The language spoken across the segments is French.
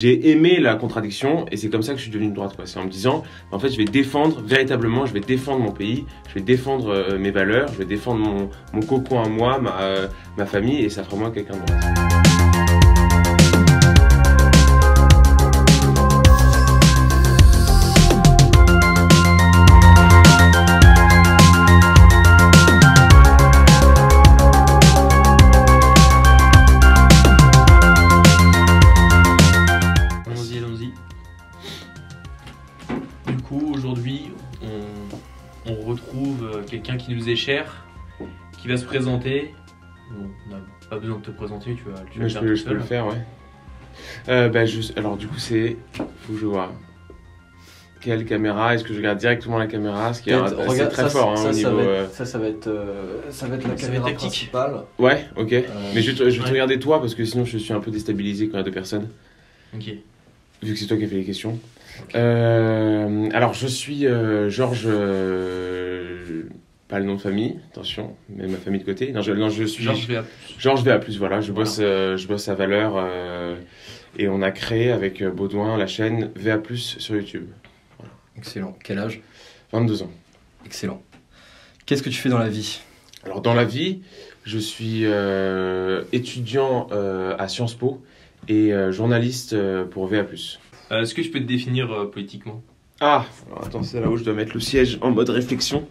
J'ai aimé la contradiction et c'est comme ça que je suis devenu de droite, quoi. C'est en me disant, en fait, je vais défendre véritablement, je vais défendre mon pays, je vais défendre mes valeurs, je vais défendre mon cocon à moi, ma famille, et ça fera moi quelqu'un de droite. Du coup, aujourd'hui, on retrouve quelqu'un qui nous est cher, qui va se présenter. Bon, on n'a pas besoin de te présenter, tu vas le faire tout Je peux le faire, ouais. Alors du coup, faut que je vois quelle caméra. Est-ce que je regarde directement la caméra? Ce qui est très fort au niveau. Ça va être la caméra principale. Ouais, ok. Mais je vais te regarder toi parce que sinon je suis un peu déstabilisé quand il y a deux personnes. Ok. Vu que c'est toi qui as fait les questions. Okay. Alors je suis Georges, pas le nom de famille, attention, mais ma famille de côté. Non, je suis Georges VA+. Voilà, je bosse à Valeurs et on a créé avec Baudouin la chaîne VA+ sur YouTube. Voilà. Excellent. Quel âge? 22 ans. Excellent. Qu'est-ce que tu fais dans la vie? Alors dans la vie, je suis étudiant à Sciences Po et journaliste pour VA+. Est-ce que je peux te définir politiquement? Ah, alors attends, c'est là où je dois mettre le siège en mode réflexion.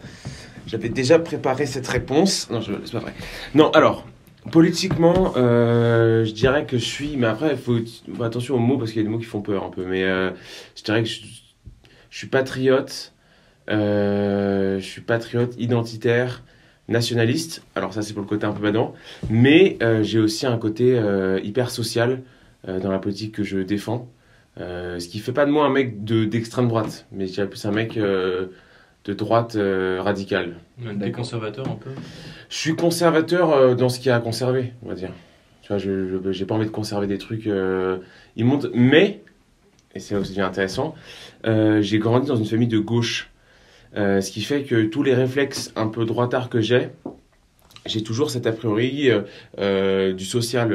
J'avais déjà préparé cette réponse. Non, c'est pas vrai. Non, alors, politiquement, je dirais que je suis... Mais après, il faut attention aux mots parce qu'il y a des mots qui font peur un peu. Mais je dirais que je suis patriote. Je suis patriote, identitaire, nationaliste. Alors ça, c'est pour le côté un peu badant. Mais j'ai aussi un côté hyper social dans la politique que je défends. Ce qui fait pas de moi un mec d'extrême droite, mais je dirais plus un mec de droite radicale. T'es conservateur un peu? Je suis conservateur dans ce qu'il y a à conserver, on va dire. Tu vois, j'ai pas envie de conserver des trucs immondes, mais, et c'est aussi intéressant, j'ai grandi dans une famille de gauche. Ce qui fait que tous les réflexes un peu droitards que j'ai toujours cet a priori du social,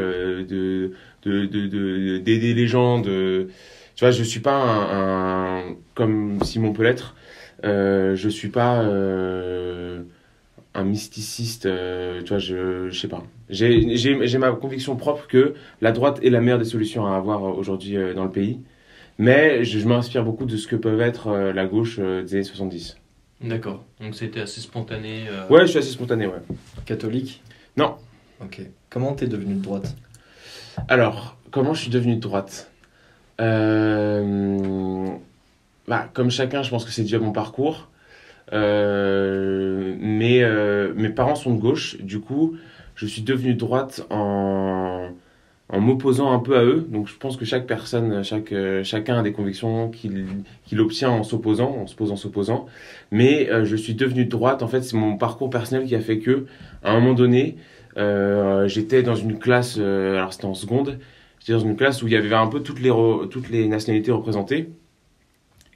d'aider les gens, tu vois, je suis pas comme Simon peut l'être, je suis pas un mysticiste, tu vois, je sais pas. J'ai ma conviction propre que la droite est la meilleure des solutions à avoir aujourd'hui dans le pays, mais je m'inspire beaucoup de ce que peuvent être la gauche des années 70. D'accord, donc c'était assez spontané. Ouais, je suis assez spontané, ouais. Catholique? Non. Ok. Comment t'es devenu de droite? Alors, comment je suis devenu de droite? Comme chacun, je pense que c'est déjà mon parcours. Mais mes parents sont de gauche, du coup, je suis devenu de droite en m'opposant un peu à eux. Donc je pense que chaque personne, chacun a des convictions qu'il obtient en s'opposant, en s'opposant. Mais je suis devenu de droite, en fait, c'est mon parcours personnel qui a fait que, à un moment donné, j'étais dans une classe, alors c'était en seconde, j'étais dans une classe où il y avait un peu toutes les nationalités représentées.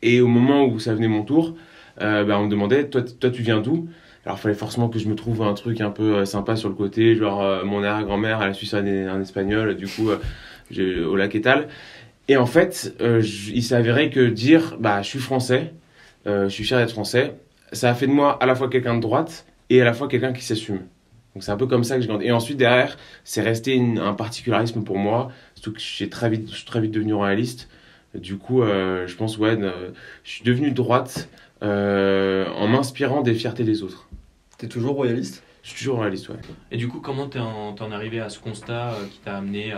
Et au moment où ça venait mon tour, on me demandait, toi tu viens d'où? Alors il fallait forcément que je me trouve un truc un peu sympa sur le côté, genre mon arrière-grand-mère elle a su ça en espagnol, du coup au lac Étal. Et en fait, il s'est avéré que dire je suis français, je suis fier d'être français, ça a fait de moi à la fois quelqu'un de droite et à la fois quelqu'un qui s'assume. Donc c'est un peu comme ça que j'ai grandi. Et ensuite derrière, c'est resté un particularisme pour moi, surtout que je suis très vite devenu royaliste. Du coup, je pense je suis devenu de droite en m'inspirant des fiertés des autres. T'es toujours royaliste? Je suis toujours royaliste, ouais. Et du coup, comment t'en arrivé à ce constat qui t'a amené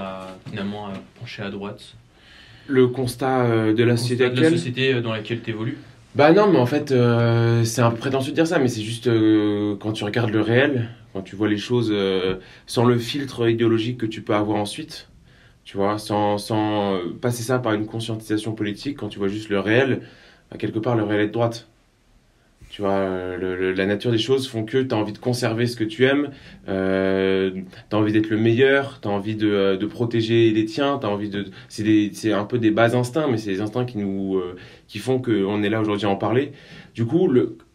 finalement à pencher à droite? Le constat de la société actuelle? De la société dans laquelle t'évolues? Bah non, mais en fait, c'est un peu prétentieux de dire ça, mais c'est juste quand tu regardes le réel, quand tu vois les choses sans le filtre idéologique que tu peux avoir ensuite, tu vois, sans passer ça par une conscientisation politique, quand tu vois juste le réel, quelque part le réel est de droite. Tu vois, la nature des choses font que tu as envie de conserver ce que tu aimes, tu as envie d'être le meilleur, tu as envie de protéger les tiens, c'est un peu des bas instincts, mais c'est des instincts qui font qu'on est là aujourd'hui à en parler. Du coup,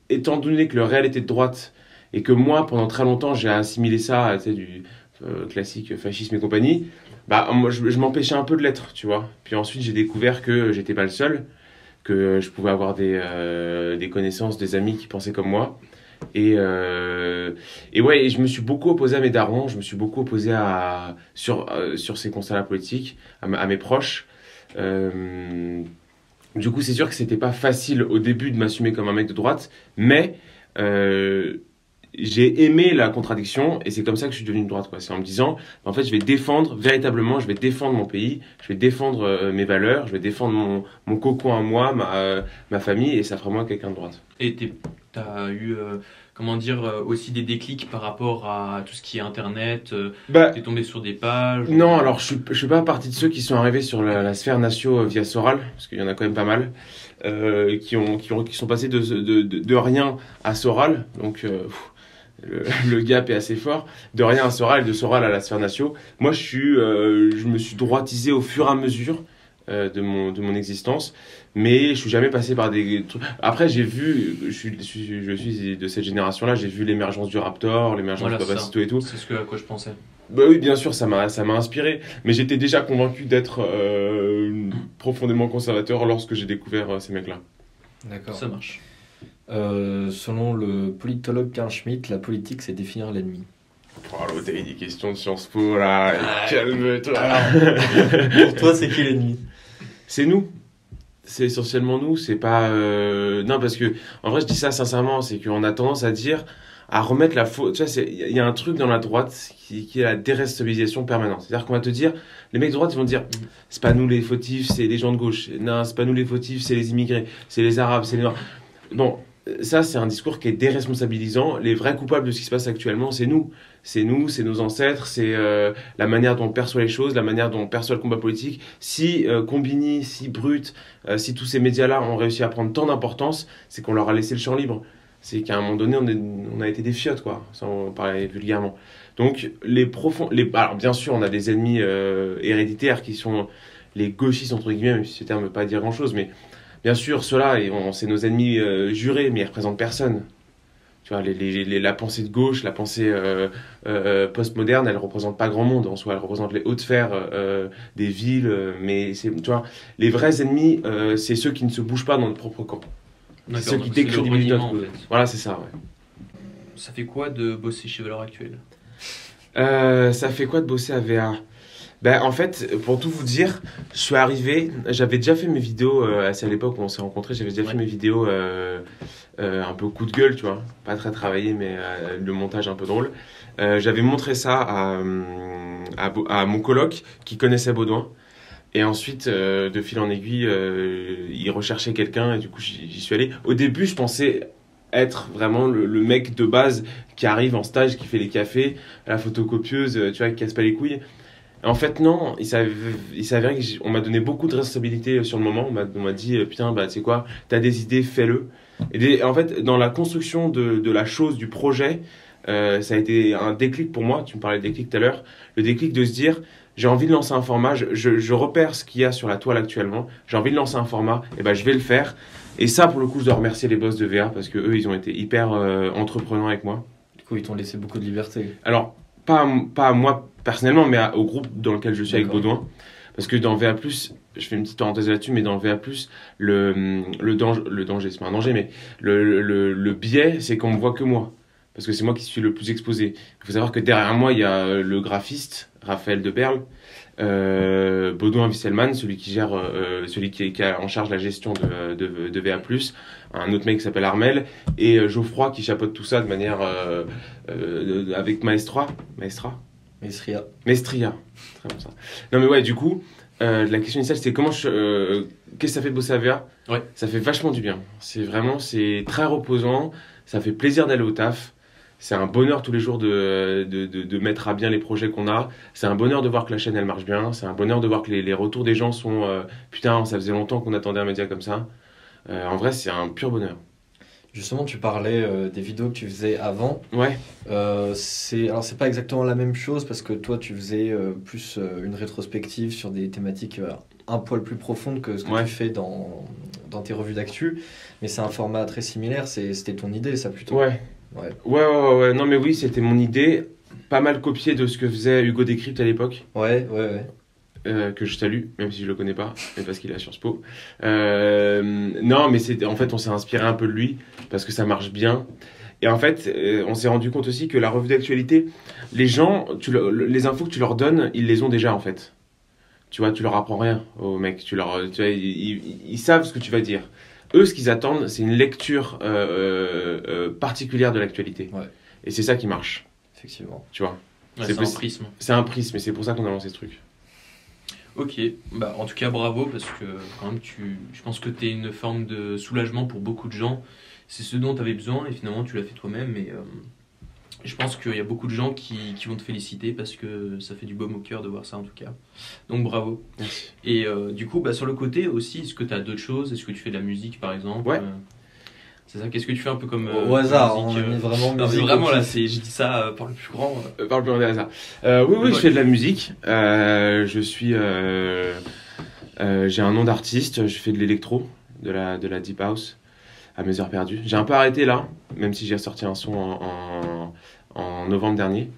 étant donné que le réel était de droite, et que moi, pendant très longtemps, j'ai assimilé ça à du classique fascisme et compagnie, Bah, moi, je m'empêchais un peu de l'être, tu vois. Puis ensuite, j'ai découvert que j'étais pas le seul, que je pouvais avoir des connaissances, des amis qui pensaient comme moi. Et ouais, et je me suis beaucoup opposé à mes darons, je me suis beaucoup opposé sur ces constats-là politiques, à mes proches. Euh, du coup, c'est sûr que c'était pas facile au début de m'assumer comme un mec de droite, mais euh, j'ai aimé la contradiction et c'est comme ça que je suis devenu de droite, quoi. C'est en me disant, en fait, je vais défendre véritablement, je vais défendre mon pays, je vais défendre mes valeurs, je vais défendre mon cocon à moi, ma famille et ça fera moi quelqu'un de droite. Et t'as eu, comment dire, aussi des déclics par rapport à tout ce qui est Internet. Bah, T'es tombé sur des pages. non, alors je suis pas partie de ceux qui sont arrivés sur la sphère Natio via Soral, parce qu'il y en a quand même pas mal, qui sont passés de rien à Soral, donc le gap est assez fort, de rien à Soral et de Soral à la sphère Natio. Moi, je me suis droitisé au fur et à mesure de mon existence, mais je suis jamais passé par des trucs. Après, j'ai vu, je suis de cette génération-là, j'ai vu l'émergence du Raptor, l'émergence Voilà, de Papacito et tout. c'est à quoi je pensais. Bah oui, bien sûr, ça m'a inspiré, mais j'étais déjà convaincu d'être profondément conservateur lorsque j'ai découvert ces mecs-là. D'accord. Ça marche. Selon le politologue Carl Schmitt, la politique, c'est définir l'ennemi. Oh, l'autre, t'as eu des questions de Sciences Po, là, calme-toi. Pour toi, c'est qui l'ennemi? C'est nous. C'est essentiellement nous, c'est pas... Non, parce que, en vrai, je dis ça sincèrement, c'est qu'on a tendance à dire, à remettre la faute... Tu vois, il y a un truc dans la droite qui est la déresponsabilisation permanente. C'est-à-dire qu'on va te dire, les mecs de droite, ils vont te dire, c'est pas nous les fautifs, c'est les gens de gauche. Non, c'est pas nous les fautifs, c'est les immigrés, c'est les arabes, c'est les noirs. Bon, ça, c'est un discours qui est déresponsabilisant. Les vrais coupables de ce qui se passe actuellement, c'est nous. C'est nous, c'est nos ancêtres, c'est la manière dont on perçoit les choses, la manière dont on perçoit le combat politique. Si Combini, si Brut, si tous ces médias-là ont réussi à prendre tant d'importance, c'est qu'on leur a laissé le champ libre. C'est qu'à un moment donné, on a été des fiottes, quoi, sans parler vulgairement. Donc, alors, bien sûr, on a des ennemis héréditaires qui sont les gauchistes, entre guillemets, même si ce terme ne veut pas dire grand-chose, mais bien sûr, ceux-là, c'est nos ennemis jurés, mais ils ne représentent personne. Tu vois, la pensée de gauche, la pensée postmoderne, elle ne représente pas grand monde en soi. Elle représente les hauts de fer des villes, mais tu vois, les vrais ennemis, c'est ceux qui ne se bougent pas dans notre propre camp. C'est ceux qui décrédibilisent notre... en fait. Voilà, c'est ça, ouais. Ça fait quoi de bosser chez Valeurs Actuelles? Ça fait quoi de bosser à VA? Ben, en fait, pour tout vous dire, je suis arrivé, j'avais déjà fait mes vidéos, c'est à l'époque où on s'est rencontrés, j'avais déjà fait mes vidéos un peu coup de gueule, tu vois, pas très travaillé, mais le montage un peu drôle. J'avais montré ça à mon coloc qui connaissait Baudouin. Et ensuite, de fil en aiguille, il recherchait quelqu'un et du coup, j'y suis allé. Au début, je pensais être vraiment le mec de base qui arrive en stage, qui fait les cafés, la photocopieuse, tu vois, qui casse pas les couilles. En fait, non, il s'avérait qu'on m'a donné beaucoup de responsabilités sur le moment. On m'a dit, putain, bah, tu sais quoi, t'as des idées, fais-le. En fait, dans la construction de la chose, du projet, ça a été un déclic pour moi. Tu me parlais de déclic tout à l'heure. Le déclic de se dire, j'ai envie de lancer un format, je repère ce qu'il y a sur la toile actuellement, j'ai envie de lancer un format, et ben je vais le faire. Et ça, pour le coup, je dois remercier les boss de VA parce que eux, ils ont été hyper entreprenants avec moi. Du coup, ils t'ont laissé beaucoup de liberté. Alors, pas à moi personnellement, mais au groupe dans lequel je suis avec Baudouin. Parce que dans VA+, je fais une petite parenthèse là-dessus, mais dans VA+, le danger, c'est pas un danger, mais le biais, c'est qu'on me voit que moi. Parce que c'est moi qui suis le plus exposé. Il faut savoir que derrière moi, il y a le graphiste, Raphaël Deperle, Baudouin Wisselman, celui qui gère, celui qui a en charge la gestion de VA+, un autre mec qui s'appelle Armel, et Geoffroy qui chapeaute tout ça de manière avec Maestria. Très bon ça. Non mais ouais, du coup, la question initiale c'était qu'est-ce que ça fait de bosser à VA? Ouais. Ça fait vachement du bien. C'est très reposant, ça fait plaisir d'aller au taf. C'est un bonheur tous les jours de mettre à bien les projets qu'on a. C'est un bonheur de voir que la chaîne elle marche bien. C'est un bonheur de voir que les retours des gens sont putain, ça faisait longtemps qu'on attendait un média comme ça. En vrai, c'est un pur bonheur. Justement, tu parlais des vidéos que tu faisais avant. Ouais. Alors, c'est pas exactement la même chose parce que toi, tu faisais plus une rétrospective sur des thématiques un poil plus profondes que ce que tu fais dans tes revues d'actu. Mais c'est un format très similaire. C'était ton idée, ça plutôt. Ouais. Non mais oui, c'était mon idée. pas mal copié de ce que faisait Hugo Décrypte à l'époque. Ouais. Que je salue, même si je le connais pas, mais parce qu'il est à Sciences Po. Non, mais en fait, on s'est inspiré un peu de lui, parce que ça marche bien. Et en fait, on s'est rendu compte aussi que la revue d'actualité, les gens, les infos que tu leur donnes, ils les ont déjà, en fait. Tu vois, tu leur apprends rien aux mecs. Tu vois, ils savent ce que tu vas dire. Eux, ce qu'ils attendent, c'est une lecture particulière de l'actualité. Ouais. Et c'est ça qui marche. Effectivement. Tu vois. Ouais, c'est un prisme. C'est un prisme, et c'est pour ça qu'on a lancé ce truc. Ok, bah en tout cas bravo parce que quand même je pense que tu es une forme de soulagement pour beaucoup de gens. C'est ce dont tu avais besoin et finalement tu l'as fait toi-même. Mais je pense qu'il y a beaucoup de gens qui vont te féliciter parce que ça fait du baume au cœur de voir ça en tout cas. Donc bravo. Merci. Et du coup, bah, sur le côté aussi, est-ce que tu as d'autres choses? Est-ce que tu fais de la musique par exemple? Ouais. C'est ça, qu'est-ce que tu fais un peu comme au hasard, musique, on a mis vraiment non, mais musique. vraiment là, je dis ça par le plus grand. Par le plus grand des hasards. Oui, je fais de la musique. Je suis. J'ai un nom d'artiste, je fais de l'électro, de la deep house, à mes heures perdues. J'ai un peu arrêté là, même si j'ai sorti un son en novembre dernier.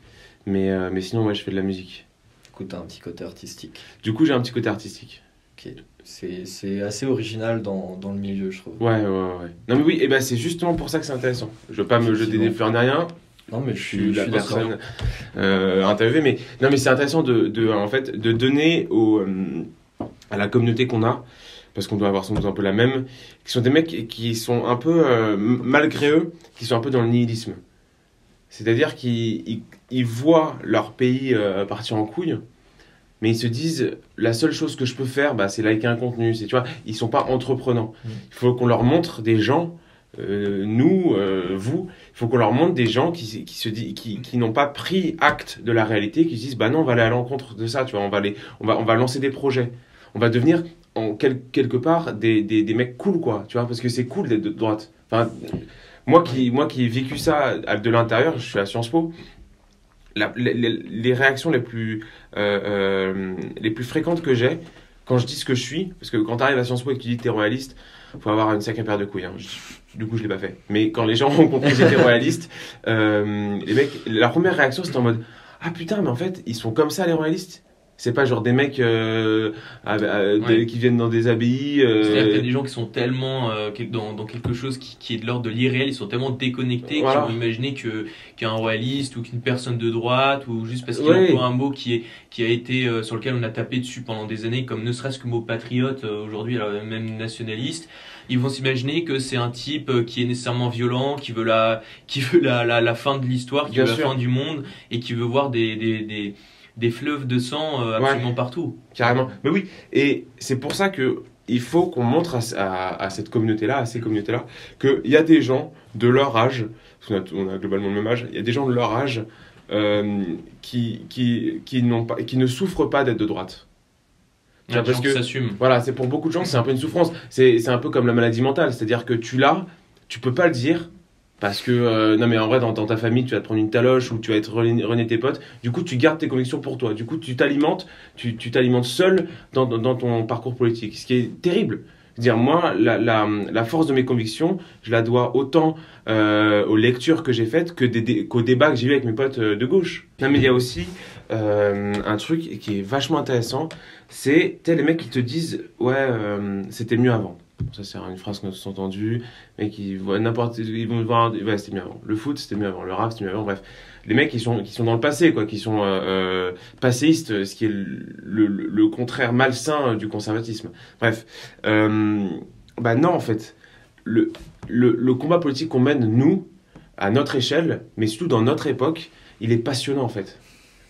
Mais sinon, ouais, je fais de la musique. Du coup, t'as un petit côté artistique. Du coup, j'ai un petit côté artistique. Ok. C'est assez original dans le milieu, je trouve. Ouais. Non, mais oui, et ben c'est justement pour ça que c'est intéressant. Je veux pas me jeter des fleurs ni rien. Non, mais je suis la d'accord. personne interviewée, mais non, mais c'est intéressant en fait, de donner à la communauté qu'on a, parce qu'on doit avoir sans doute un peu la même, qui sont des mecs qui sont un peu, malgré eux, qui sont un peu dans le nihilisme. C'est-à-dire qu'ils voient leur pays partir en couille, mais ils se disent, la seule chose que je peux faire, c'est liker un contenu. Tu vois, ils sont pas entreprenants. Il faut qu'on leur montre des gens, vous, il faut qu'on leur montre des gens qui n'ont pas pris acte de la réalité, qui se disent, non, on va aller à l'encontre de ça, tu vois, on va lancer des projets. On va devenir, quelque part, des mecs cool, quoi, tu vois, parce que c'est cool d'être de droite. Enfin, moi qui ai vécu ça de l'intérieur, je suis à Sciences Po, les réactions les plus fréquentes que j'ai quand je dis ce que je suis, parce que quand tu arrives à Sciences Po et que tu dis que tu es royaliste, il faut avoir une sacrée paire de couilles. Du coup, je ne l'ai pas fait. Mais quand les gens ont compris que j'étais royaliste, les mecs, la première réaction, c'était en mode « Ah putain, mais en fait, ils sont comme ça, les royalistes ?» C'est pas genre des mecs qui viennent dans des abbayes. C'est-à-dire qu'il y a des gens qui sont tellement dans quelque chose qui est de l'ordre de l'irréel, ils sont tellement déconnectés qu'ils vont imaginer qu'un royaliste ou qu'une personne de droite ou juste parce qu'il emploie un mot qui a été sur lequel on a tapé dessus pendant des années, comme ne serait-ce que le mot patriote aujourd'hui, alors même nationaliste, ils vont s'imaginer que c'est un type qui est nécessairement violent, qui veut la fin de l'histoire, qui veut la fin du monde et qui veut voir des fleuves de sang absolument partout. Carrément. Mais oui, et c'est pour ça que il faut qu'on montre à cette communauté-là, à ces communautés-là, qu'il y a des gens de leur âge, parce qu'on a globalement le même âge, il y a des gens de leur âge qui ne souffrent pas d'être de droite. Parce que s'assument. Voilà, c'est pour beaucoup de gens, c'est un peu une souffrance. C'est un peu comme la maladie mentale, c'est-à-dire que tu peux pas le dire. Parce que, non mais en vrai, dans ta famille, tu vas te prendre une taloche ou tu vas être rené tes potes. Du coup, tu gardes tes convictions pour toi. Du coup, tu t'alimentes seul dans ton parcours politique. Ce qui est terrible. C'est-à-dire, moi, la force de mes convictions, je la dois autant aux lectures que j'ai faites qu'aux débats que j'ai eu avec mes potes de gauche. Non mais il y a aussi un truc qui est vachement intéressant. C'est les mecs qui te disent, ouais, c'était mieux avant. Ça, c'est une phrase qu'on a tous entendue. Les mecs, ils voient ils vont voir, ouais, c'était mieux avant. Le foot, c'était mieux avant. Le rap, c'était mieux avant. Bref, les mecs qui sont dans le passé, quoi, qui sont passéistes, ce qui est le contraire malsain du conservatisme. Bref, non, en fait, le combat politique qu'on mène, nous, à notre échelle, mais surtout dans notre époque, il est passionnant, en fait.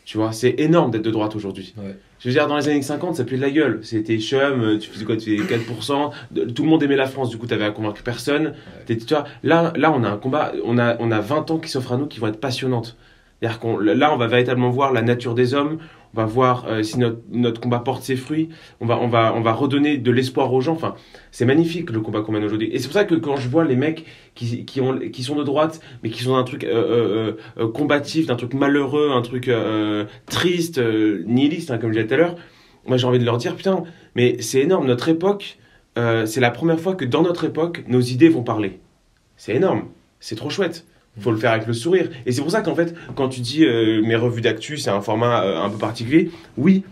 Tu vois, c'est énorme d'être de droite aujourd'hui. Ouais. Je veux dire, dans les années 50, ça puait de la gueule. C'était chum, tu faisais quoi? Tu faisais 4%. Tout le monde aimait la France, du coup, tu avais à convaincre personne. Ouais. Tu vois, là, on a un combat, on a 20 ans qui s'offrent à nous qui vont être passionnantes. C'est-à-dire là, on va véritablement voir la nature des hommes. On va voir si notre combat porte ses fruits. On va redonner de l'espoir aux gens. Enfin, c'est magnifique le combat qu'on mène aujourd'hui. Et c'est pour ça que quand je vois les mecs qui sont de droite, mais qui sont d'un truc combatif, d'un truc malheureux, un truc triste, nihiliste, hein, comme je disais tout à l'heure, moi j'ai envie de leur dire, putain, mais c'est énorme. Notre époque, c'est la première fois que dans notre époque, nos idées vont parler. C'est énorme. C'est trop chouette. faut le faire avec le sourire. Et c'est pour ça qu'en fait, quand tu dis mes revues d'actu, c'est un format un peu particulier, oui,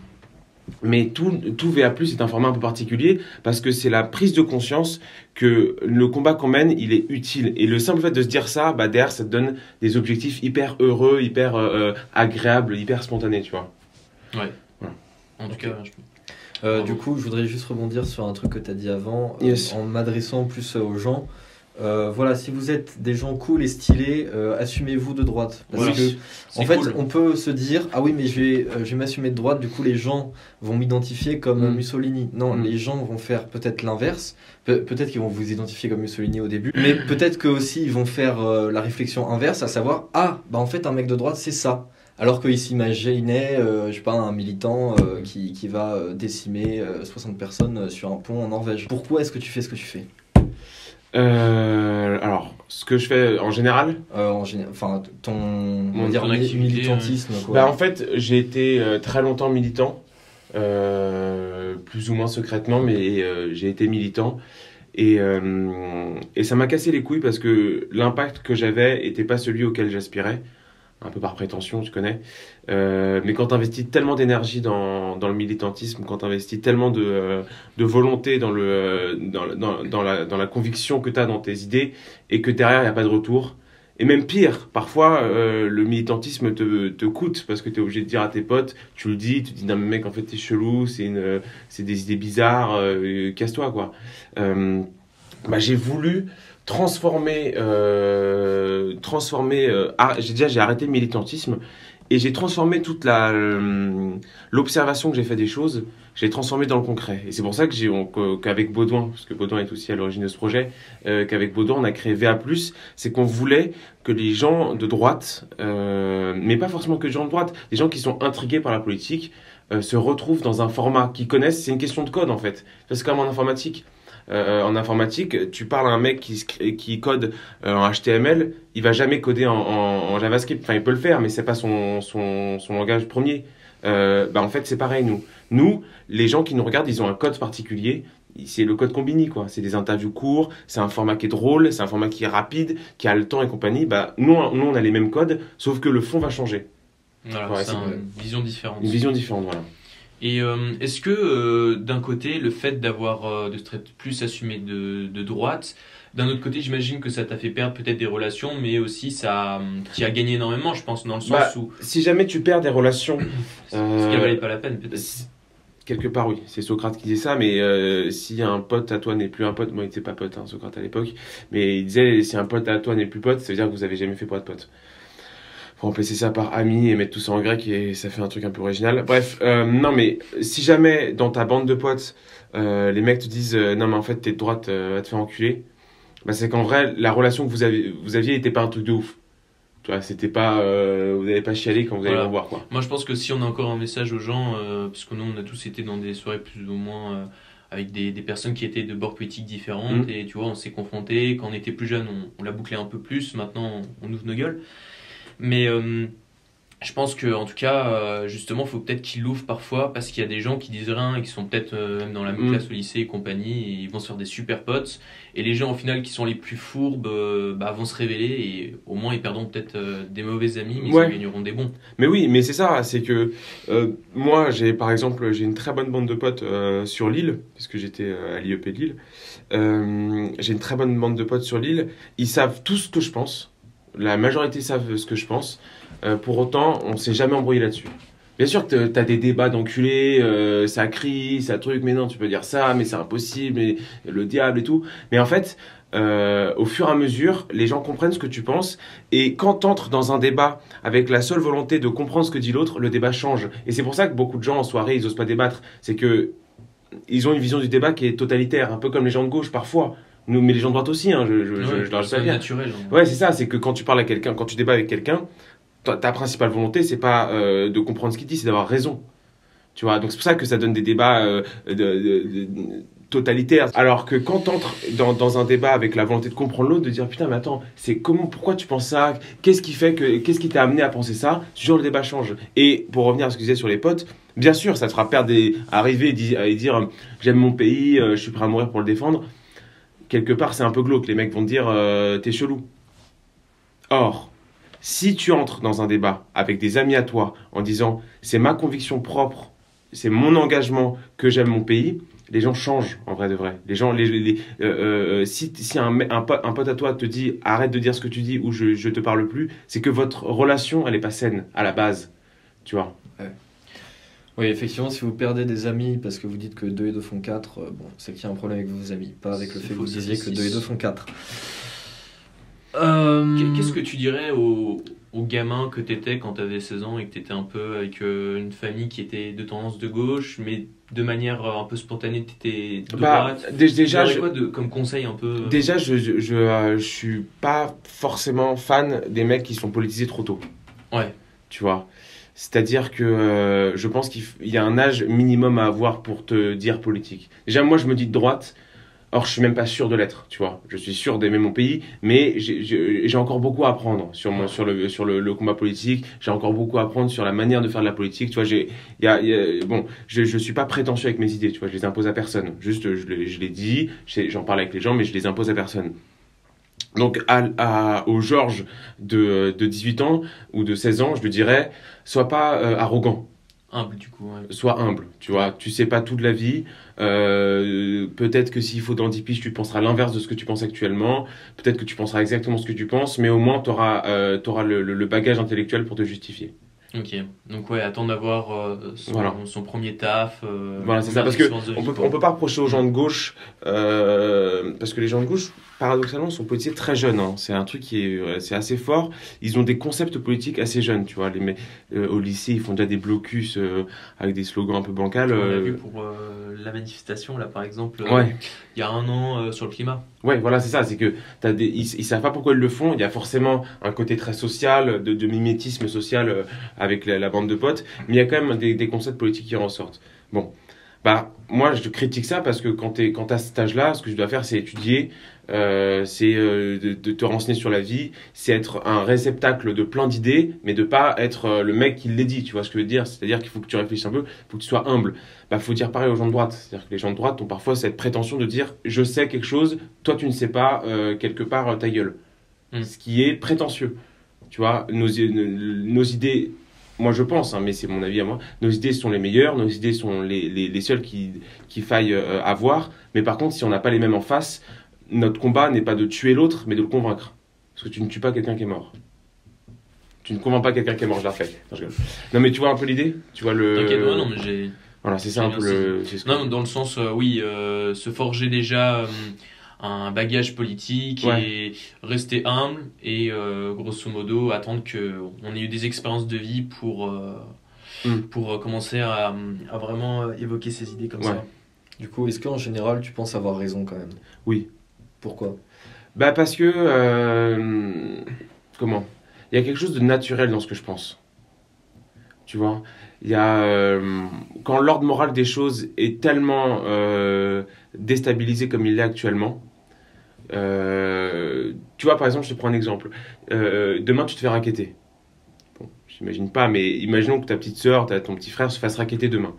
mais tout VA+, est un format un peu particulier parce que c'est la prise de conscience que le combat qu'on mène, il est utile. Et le simple fait de se dire ça, bah derrière, ça te donne des objectifs hyper heureux, hyper agréables, hyper spontanés, tu vois. Ouais. Voilà. En tout cas, du coup, je voudrais juste rebondir sur un truc que tu as dit avant, yes. en m'adressant plus aux gens. Voilà, si vous êtes des gens cool et stylés, assumez-vous de droite. Parce que, en fait, cool. On peut se dire, ah oui, mais je vais m'assumer de droite, du coup, les gens vont m'identifier comme Mussolini. Non, les gens vont faire peut-être l'inverse. Peut-être qu'ils vont vous identifier comme Mussolini au début, mais peut-être qu'eux aussi, ils vont faire la réflexion inverse, à savoir, ah, bah en fait, un mec de droite, c'est ça. Alors qu'ils s'imaginaient, je sais pas, un militant qui va décimer 60 personnes sur un pont en Norvège. Pourquoi est-ce que tu fais ce que tu fais ? Alors, ce que je fais en général, enfin, ton militantisme, quoi. Bah, en fait, j'ai été très longtemps militant, plus ou moins secrètement, mais j'ai été militant. Et ça m'a cassé les couilles parce que l'impact que j'avais était pas celui auquel j'aspirais. Un peu par prétention, tu connais. Mais quand tu investis tellement d'énergie dans le militantisme, quand tu investis tellement de volonté dans la conviction que tu as dans tes idées et que derrière, il n'y a pas de retour. Et même pire, parfois, le militantisme te coûte parce que tu es obligé de dire à tes potes, tu le dis, tu dis non mais mec, en fait, t'es chelou, c'est des idées bizarres, casse-toi, quoi. J'ai voulu transformer j'ai arrêté le militantisme et j'ai transformé toute l'observation que j'ai fait des choses, j'ai transformé dans le concret. Et c'est pour ça qu'avec Baudouin, parce que Baudouin est aussi à l'origine de ce projet, qu'avec Baudouin on a créé VA+, c'est qu'on voulait que les gens de droite, mais pas forcément que les gens de droite, les gens qui sont intrigués par la politique, se retrouvent dans un format qu'ils connaissent. C'est une question de code en fait, c'est comme en informatique. En informatique, tu parles à un mec qui code en HTML, il va jamais coder en JavaScript. Enfin, il peut le faire, mais c'est pas son langage premier. En fait, c'est pareil, nous, les gens qui nous regardent, ils ont un code particulier. C'est le code Combini, quoi. C'est des interviews courts, c'est un format qui est drôle, c'est un format qui est rapide, qui a le temps et compagnie. Nous, on a les mêmes codes, sauf que le fond va changer. Voilà, c'est une vision différente. Une vision différente, voilà. Et est-ce que d'un côté, le fait de se plus assumé de droite, d'un autre côté, j'imagine que ça t'a fait perdre peut-être des relations, mais aussi ça t'y a gagné énormément, je pense, dans le sens où... Si jamais tu perds des relations... Parce qu'elle valait pas la peine, peut-être. Quelque part, oui. C'est Socrate qui disait ça, mais si un pote à toi n'est plus un pote... Moi, il n'était pas pote, Socrate à l'époque, mais il disait, si un pote à toi n'est plus pote, ça veut dire que vous avez jamais fait pour être pote. Faut remplacer ça par ami et mettre tout ça en grec et ça fait un truc un peu original. Bref, non mais si jamais dans ta bande de potes, les mecs te disent non mais en fait t'es de droite, va te faire enculer, c'est qu'en vrai la relation que vous aviez était pas un truc de ouf. Tu vois, c'était pas, vous n'avez pas chialé quand vous allez revoir, quoi. Moi je pense que si on a encore un message aux gens, parce que nous on a tous été dans des soirées plus ou moins avec des personnes qui étaient de bords politiques différentes et tu vois on s'est confrontés, quand on était plus jeune on l'a bouclé un peu plus, maintenant on ouvre nos gueules. Mais je pense que en tout cas, justement, il faut peut-être qu'ils l'ouvrent parfois parce qu'il y a des gens qui disent rien et qui sont peut-être même dans la même classe au lycée et compagnie et ils vont se faire des super potes. Et les gens au final qui sont les plus fourbes vont se révéler et au moins ils perdront peut-être des mauvais amis mais ils en gagneront des bons. Mais oui, mais c'est ça, c'est que moi par exemple j'ai une très bonne bande de potes sur Lille parce que j'étais à l'IEP de Lille. J'ai une très bonne bande de potes sur Lille. Ils savent tout ce que je pense. La majorité savent ce que je pense. Pour autant, on s'est jamais embrouillé là-dessus. Bien sûr que t'as des débats d'enculés, ça crie, ça truc, mais non, tu peux dire ça, mais c'est impossible, et le diable et tout. Mais en fait, au fur et à mesure, les gens comprennent ce que tu penses. Et quand t'entres dans un débat avec la seule volonté de comprendre ce que dit l'autre, le débat change. Et c'est pour ça que beaucoup de gens en soirée, ils osent pas débattre. C'est que ils ont une vision du débat qui est totalitaire, un peu comme les gens de gauche parfois. Mais les gens de droite aussi, je leur dis ça bien. Naturel. Ouais, c'est ça, c'est que quand tu parles à quelqu'un, quand tu débats avec quelqu'un, ta principale volonté, c'est pas de comprendre ce qu'il dit, c'est d'avoir raison. Tu vois, donc c'est pour ça que ça donne des débats totalitaires. Alors que quand t'entres dans un débat avec la volonté de comprendre l'autre, de dire putain, mais attends, pourquoi tu penses ça? Qu'est-ce qui t'a amené à penser ça? Toujours le débat change. Et pour revenir à ce que je disais sur les potes, bien sûr, ça te fera perdre arriver et dire j'aime mon pays, je suis prêt à mourir pour le défendre. Quelque part, c'est un peu glauque. Les mecs vont te dire t'es chelou. Or, si tu entres dans un débat avec des amis à toi en disant c'est ma conviction propre, c'est mon engagement que j'aime mon pays, les gens changent en vrai de vrai. Les gens, si un pote à toi te dit arrête de dire ce que tu dis ou je te parle plus, c'est que votre relation elle est pas saine à la base, tu vois. Ouais. Oui, effectivement, si vous perdez des amis parce que vous dites que 2 et 2 font 4, bon, c'est qu'il y a un problème avec vos amis, pas avec le fait que vous disiez que 2 et 2 font 4. Qu'est-ce que tu dirais aux gamins que t'étais quand t'avais 16 ans et que t'étais un peu avec une famille qui était de tendance de gauche, mais de manière un peu spontanée, t'étais de droite? Déjà, quoi comme conseil un peu Déjà, je suis pas forcément fan des mecs qui sont politisés trop tôt. Ouais. Tu vois. C'est-à-dire que je pense qu'il y a un âge minimum à avoir pour te dire politique. Déjà, moi, je me dis de droite. Or, je suis même pas sûr de l'être, tu vois. Je suis sûr d'aimer mon pays, mais j'ai encore beaucoup à apprendre sur le combat politique. J'ai encore beaucoup à apprendre sur la manière de faire de la politique. Tu vois, bon, je suis pas prétentieux avec mes idées, tu vois. Je les impose à personne. Juste, je les dis, j'en parle avec les gens, mais je les impose à personne. Donc, au Georges de 18 ans ou de 16 ans, je lui dirais, sois pas arrogant. Humble, du coup. Ouais. Sois humble, tu vois. Tu sais pas tout de la vie. Peut-être que s'il faut dans 10 piges, tu penseras l'inverse de ce que tu penses actuellement. Peut-être que tu penseras exactement ce que tu penses, mais au moins, tu auras le bagage intellectuel pour te justifier. Ok, donc ouais, attendre d'avoir son premier taf. Voilà, c'est ça, parce que on peut pas reprocher aux gens de gauche, parce que les gens de gauche, paradoxalement, sont politisés très jeunes. Hein. C'est un truc c'est assez fort. Ils ont des concepts politiques assez jeunes, tu vois. Au lycée, ils font déjà des blocus avec des slogans un peu bancals. On l'a vu pour la manifestation, là, par exemple, ouais. Il y a un an sur le climat. Ouais, voilà, c'est ça. C'est que ils savent pas pourquoi ils le font. Il y a forcément un côté très social, de mimétisme social avec la bande de potes, mais il y a quand même des concepts politiques qui ressortent. Bon, moi je critique ça parce que quand t'as cet âge-là, ce que je dois faire, c'est étudier, de te renseigner sur la vie, c'est être un réceptacle de plein d'idées, mais de pas être le mec qui les dit, tu vois ce que je veux dire? C'est-à-dire qu'il faut que tu réfléchisses un peu, il faut que tu sois humble. Faut dire pareil aux gens de droite, c'est-à-dire que les gens de droite ont parfois cette prétention de dire je sais quelque chose, toi tu ne sais pas, quelque part ta gueule. Ce qui est prétentieux. Tu vois, nos idées, moi je pense, hein, mais c'est mon avis à moi, nos idées sont les meilleures, nos idées sont les seules qu'il faille avoir, mais par contre, si on n'a pas les mêmes en face, notre combat n'est pas de tuer l'autre, mais de le convaincre. Parce que tu ne tues pas quelqu'un qui est mort. Tu ne convaincs pas quelqu'un qui est mort, je la refais. Non, mais tu vois un peu l'idée? Tu vois le... T'inquiète, non, mais j'ai... Voilà, c'est ça un peu Non, dans le sens, se forger déjà... un bagage politique et rester humble et grosso modo attendre qu'on ait eu des expériences de vie pour commencer à vraiment évoquer ces idées comme ça. Du coup, est-ce qu'en général tu penses avoir raison quand même? Oui. Pourquoi? Parce que comment? Il y a quelque chose de naturel dans ce que je pense. Tu vois? Il y a quand l'ordre moral des choses est tellement déstabilisé comme il l'est actuellement. Tu vois, par exemple, je te prends un exemple. Demain, tu te fais racketter. Bon, j'imagine pas, mais imaginons que ta petite sœur, ton petit frère se fasse racketter demain.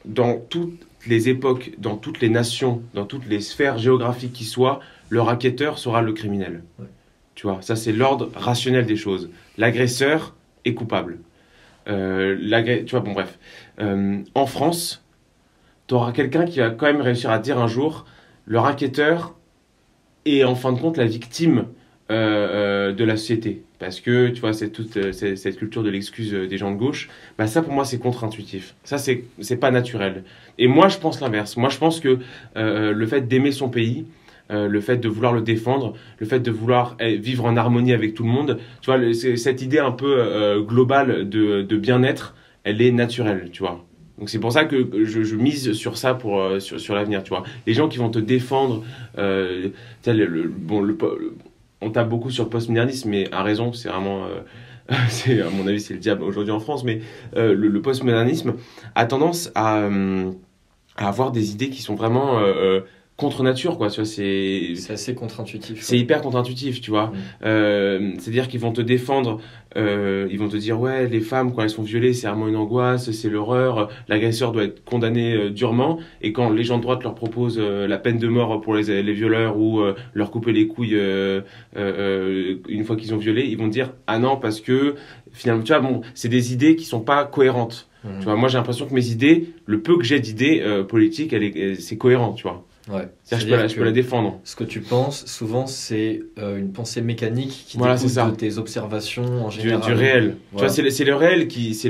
Dans toutes les époques, dans toutes les nations, dans toutes les sphères géographiques qui soient, le racketteur sera le criminel. Ouais. Tu vois, ça c'est l'ordre rationnel des choses. L'agresseur est coupable. Tu vois, bon bref. En France, tu auras quelqu'un qui va quand même réussir à dire un jour, le racketteur est en fin de compte la victime de la société. Parce que, tu vois, c'est toute cette culture de l'excuse des gens de gauche. Ça, pour moi, c'est contre-intuitif. Ça, c'est pas naturel. Et moi, je pense l'inverse. Moi, je pense que le fait d'aimer son pays, le fait de vouloir le défendre, le fait de vouloir vivre en harmonie avec tout le monde, tu vois, cette idée un peu globale de bien-être, elle est naturelle, tu vois. Donc c'est pour ça que je mise sur ça sur l'avenir, tu vois. Les gens qui vont te défendre, on tape beaucoup sur le postmodernisme, mais à raison, c'est vraiment, à mon avis, c'est le diable aujourd'hui en France, mais le postmodernisme a tendance à avoir des idées qui sont vraiment contre nature, quoi. Tu vois, c'est assez contre-intuitif. C'est hyper contre-intuitif, tu vois. C'est-à-dire qu'ils vont te défendre, ils vont te dire, ouais, les femmes, quand elles sont violées, c'est vraiment une angoisse, c'est l'horreur, l'agresseur doit être condamné durement. Et quand les gens de droite leur proposent la peine de mort pour les violeurs ou leur couper les couilles une fois qu'ils ont violé, ils vont dire, ah non, parce que finalement, tu vois, bon, c'est des idées qui sont pas cohérentes. Tu vois, moi, j'ai l'impression que mes idées, le peu que j'ai d'idées politiques, c'est cohérent, tu vois. Ouais. C'est-à-dire je peux la défendre. Ce que tu penses, souvent, c'est une pensée mécanique qui découle de tes observations en général. Du réel. Voilà. Tu vois, c'est le réel qui...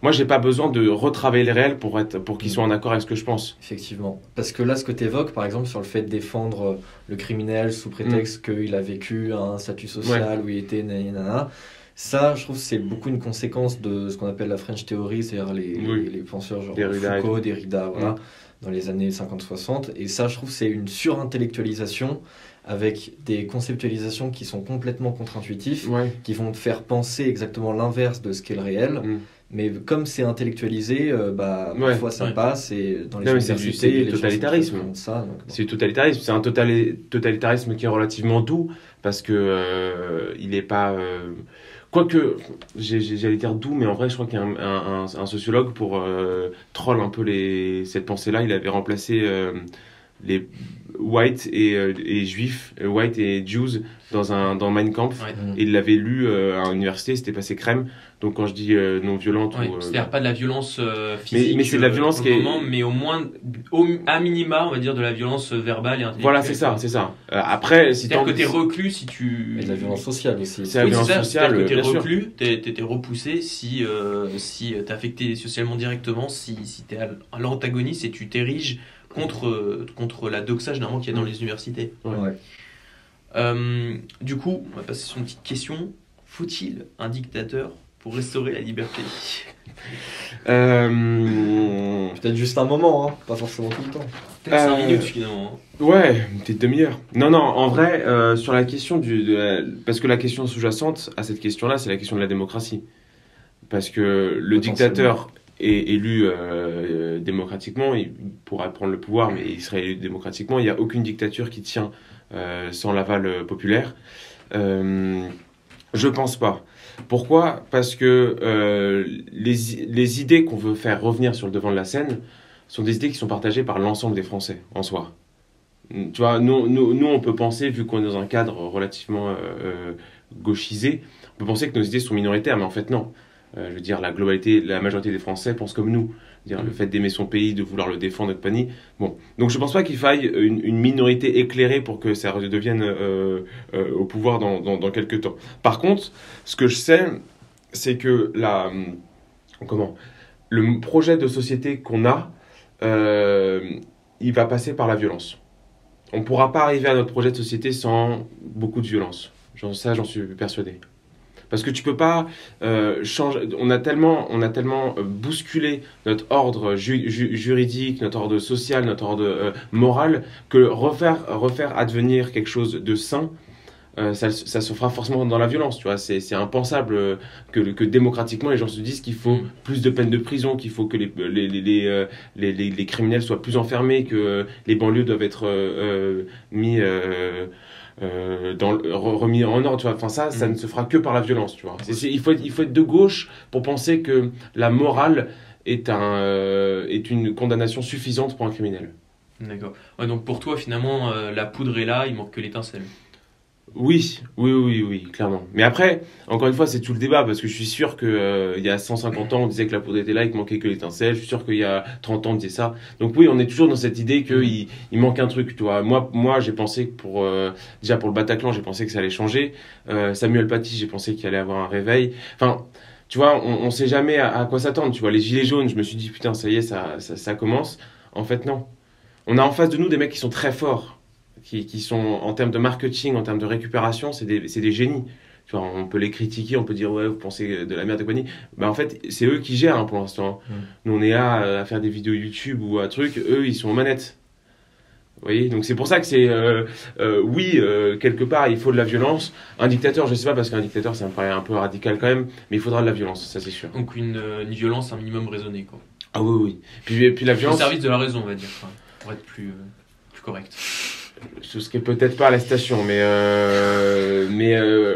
Moi, j'ai pas besoin de retravailler le réel pour qu'il soit en accord avec ce que je pense. Effectivement. Parce que là, ce que tu évoques, par exemple, sur le fait de défendre le criminel sous prétexte qu'il a vécu un statut social où il était nanana, ça, je trouve que c'est beaucoup une conséquence de ce qu'on appelle la French Theory, c'est-à-dire les penseurs genre Foucault, Derrida, voilà. Dans les années 50-60. Et ça, je trouve, c'est une surintellectualisation avec des conceptualisations qui sont complètement contre-intuitives, qui vont te faire penser exactement l'inverse de ce qu'est le réel. Mais comme c'est intellectualisé, parfois ça passe. Et dans les universités, c'est du totalitarisme. C'est du totalitarisme. C'est un totalitarisme qui est relativement doux parce que il n'est pas... Quoique, j'allais dire doux, mais en vrai, je crois qu'il y a un sociologue pour troll un peu cette pensée-là. Il avait remplacé les whites et juifs, white et Jews dans Mein Kampf. Et il l'avait lu à l'université, c'était passé crème. Donc quand je dis non violente... c'est-à-dire pas de la violence physique, mais c'est de la violence mais au moins, à minima, on va dire de la violence verbale et intellectuelle. Voilà, c'est ça. Après, c'est-à-dire que t'es reclus si tu... Et de la violence sociale aussi. C'est la violence sociale, c'est-à-dire que t'es reclus, t'es repoussé si t'es affecté socialement directement, si t'es à l'antagoniste et tu t'ériges contre la doxa généralement qu'il y a dans les universités. Du coup, on va passer sur une petite question. Faut-il un dictateur pour restaurer la liberté? Peut-être juste un moment, hein, pas forcément tout le temps. Peut-être 5 minutes finalement. Ouais, peut-être demi-heure. Non, en vrai, sur la question parce que la question sous-jacente à cette question-là, c'est la question de la démocratie. Parce que le dictateur est élu démocratiquement, il pourra prendre le pouvoir, mais il serait élu démocratiquement. Il n'y a aucune dictature qui tient sans l'aval populaire. Je pense pas. Pourquoi ? Parce que les idées qu'on veut faire revenir sur le devant de la scène sont des idées qui sont partagées par l'ensemble des Français en soi. Tu vois, nous on peut penser, vu qu'on est dans un cadre relativement gauchisé, on peut penser que nos idées sont minoritaires, mais en fait non. Je veux dire, la majorité des Français pensent comme nous. Dire, le fait d'aimer son pays, de vouloir le défendre et compagnie. Bon. Donc je pense pas qu'il faille une minorité éclérée pour que ça devienne au pouvoir dans quelques temps. Par contre, ce que je sais, c'est que le projet de société qu'on a, il va passer par la violence. On ne pourra pas arriver à notre projet de société sans beaucoup de violence. Ça, j'en suis persuadé. Parce que tu peux pas changer. On a tellement bousculé notre ordre juridique, notre ordre social, notre ordre moral, que refaire advenir quelque chose de sain, ça se fera forcément dans la violence. Tu vois, c'est impensable que démocratiquement les gens se disent qu'il faut plus de peines de prison, qu'il faut que les criminels soient plus enfermés, que les banlieues doivent être mis remis en ordre, tu vois. Enfin, ça ne se fera que par la violence, tu vois. Il faut être de gauche pour penser que la morale est une condamnation suffisante pour un criminel. D'accord. Ouais, donc pour toi, finalement, la poudre est là, il manque que l'étincelle. Oui, clairement. Mais après, encore une fois, c'est tout le débat, parce que je suis sûr que il y a 150 ans, on disait que la poudre était là et qu'il manquait que l'étincelle. Je suis sûr qu'il y a 30 ans, on disait ça. Donc oui, on est toujours dans cette idée qu'il manque un truc, tu vois. Moi, j'ai pensé que déjà pour le Bataclan, j'ai pensé que ça allait changer. Samuel Paty, j'ai pensé qu'il allait avoir un réveil. Enfin, tu vois, on sait jamais à quoi s'attendre, tu vois. Les gilets jaunes, je me suis dit, putain, ça y est, ça commence. En fait, non. On a en face de nous des mecs qui sont très forts. Qui sont en termes de marketing, en termes de récupération, c'est des génies. Tu vois, on peut les critiquer, on peut dire ouais, vous pensez de la merde et compagnie. Ben, en fait, c'est eux qui gèrent pour l'instant. Nous, on est là à faire des vidéos YouTube ou un truc, eux, ils sont aux manettes. Vous voyez, donc c'est pour ça que c'est quelque part, il faut de la violence. Un dictateur, je sais pas, parce qu'un dictateur, ça me paraît un peu radical quand même, mais il faudra de la violence, ça c'est sûr. Donc une violence un minimum raisonnée, quoi. Ah oui. Puis la violence. Au service de la raison, on va dire, pour être plus. plus correct. Ce serait peut-être pas à la station, mais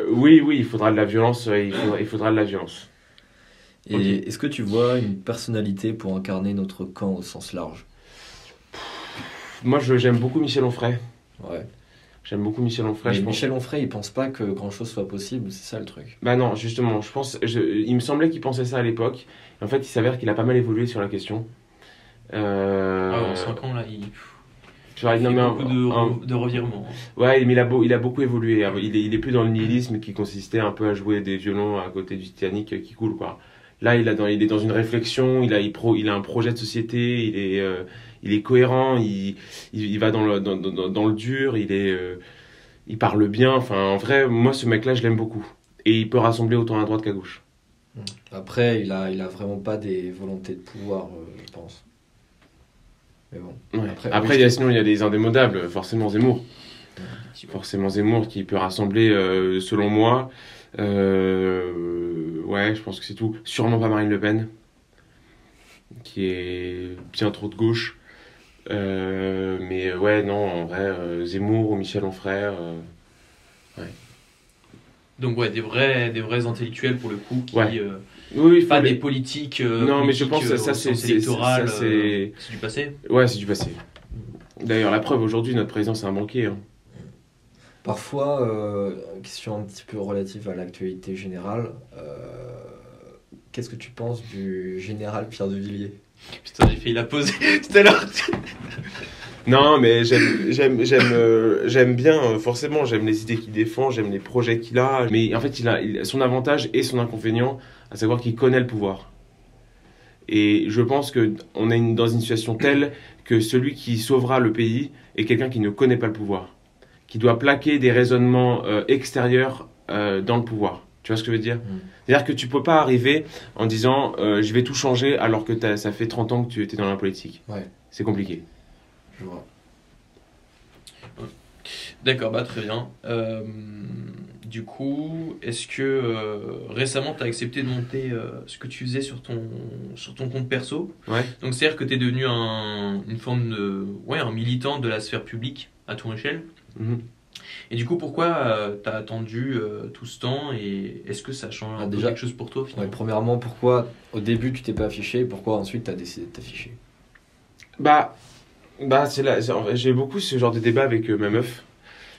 oui, il faudra de la violence. Il faudra de la violence. Et okay. Est-ce que tu vois une personnalité pour incarner notre camp au sens large? Moi, j'aime beaucoup Michel Onfray. Ouais. J'aime beaucoup Michel Onfray. Mais Michel Onfray, il pense pas que grand-chose soit possible, c'est ça le truc. Bah non, justement, il me semblait qu'il pensait ça à l'époque. En fait, il s'avère qu'il a pas mal évolué sur la question. En 5 ans, là, il fait beaucoup de revirements. Ouais, mais il a beaucoup évolué. Il est plus dans le nihilisme qui consistait un peu à jouer des violons à côté du Titanic qui coule, quoi. Là, il est dans une réflexion, il a un projet de société, il est cohérent, il va dans le dur, il parle bien. Enfin, en vrai, moi, ce mec-là, je l'aime beaucoup. Et il peut rassembler autant à droite qu'à gauche. Après, il a vraiment pas des volontés de pouvoir, je pense. Mais bon. Ouais. Après, sinon, il y a des indémodables, forcément Zemmour. Forcément Zemmour qui peut rassembler, selon moi. Ouais, je pense que c'est tout. Sûrement pas Marine Le Pen, qui est bien trop de gauche. Mais ouais, non, en vrai, Zemmour ou Michel Onfray. Ouais. Donc ouais, des vrais intellectuels pour le coup, qui ouais. Oui, pas des politiques. Non, mais je pense que ça c'est du passé. Ouais, c'est du passé. D'ailleurs, la preuve aujourd'hui, notre président c'est un banquier. Hein. Parfois, question un petit peu relative à l'actualité générale, qu'est-ce que tu penses du général Pierre de Villiers? Putain, j'ai failli la poser tout à l'heure. Non, mais j'aime bien, forcément, j'aime les idées qu'il défend, j'aime les projets qu'il a. Mais en fait, il a son avantage et son inconvénient, à savoir qu'il connaît le pouvoir. Et je pense qu'on est dans une situation telle que celui qui sauvera le pays est quelqu'un qui ne connaît pas le pouvoir, qui doit plaquer des raisonnements extérieurs dans le pouvoir. Tu vois ce que je veux dire ? C'est-à-dire que tu peux pas arriver en disant je vais tout changer alors que ça fait 30 ans que tu étais dans la politique. Ouais. C'est compliqué. Je vois. D'accord, bah très bien. Du coup, est-ce que récemment tu as accepté de monter ce que tu faisais sur ton compte perso ? Ouais. Donc c'est-à-dire que tu es devenu une forme de un militant de la sphère publique à ton échelle. Mm-hmm. Et du coup, pourquoi tu as attendu tout ce temps et est-ce que ça change déjà quelque chose pour toi finalement ? Ouais, premièrement, pourquoi au début tu t'es pas affiché et pourquoi ensuite tu as décidé de t'afficher ? J'ai beaucoup ce genre de débat avec ma meuf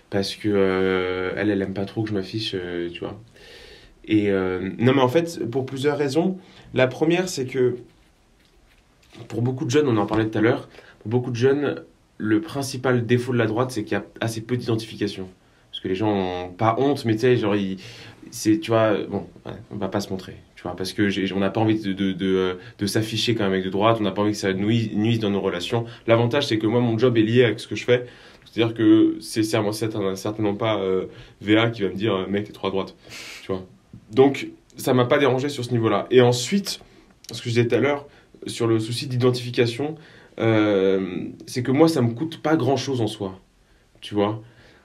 parce que elle aime pas trop que je m'affiche, tu vois. Et non, mais en fait, pour plusieurs raisons. La première, c'est que pour beaucoup de jeunes, on en parlait tout à l'heure, pour beaucoup de jeunes, le principal défaut de la droite, c'est qu'il y a assez peu d'identification. Parce que les gens n'ont pas honte, mais tu sais, genre, tu vois, bon, ouais, on va pas se montrer, tu vois, parce que on n'a pas envie de s'afficher comme un mec de droite, on n'a pas envie que ça nuise dans nos relations. L'avantage, c'est que moi, mon job est lié avec ce que je fais. C'est-à-dire que c'est certainement pas VA qui va me dire, mec, t'es trop à droite, tu vois. Donc, ça m'a pas dérangé sur ce niveau-là. Et ensuite, ce que je disais tout à l'heure, sur le souci d'identification, c'est que moi, ça me coûte pas grand-chose en soi, tu vois.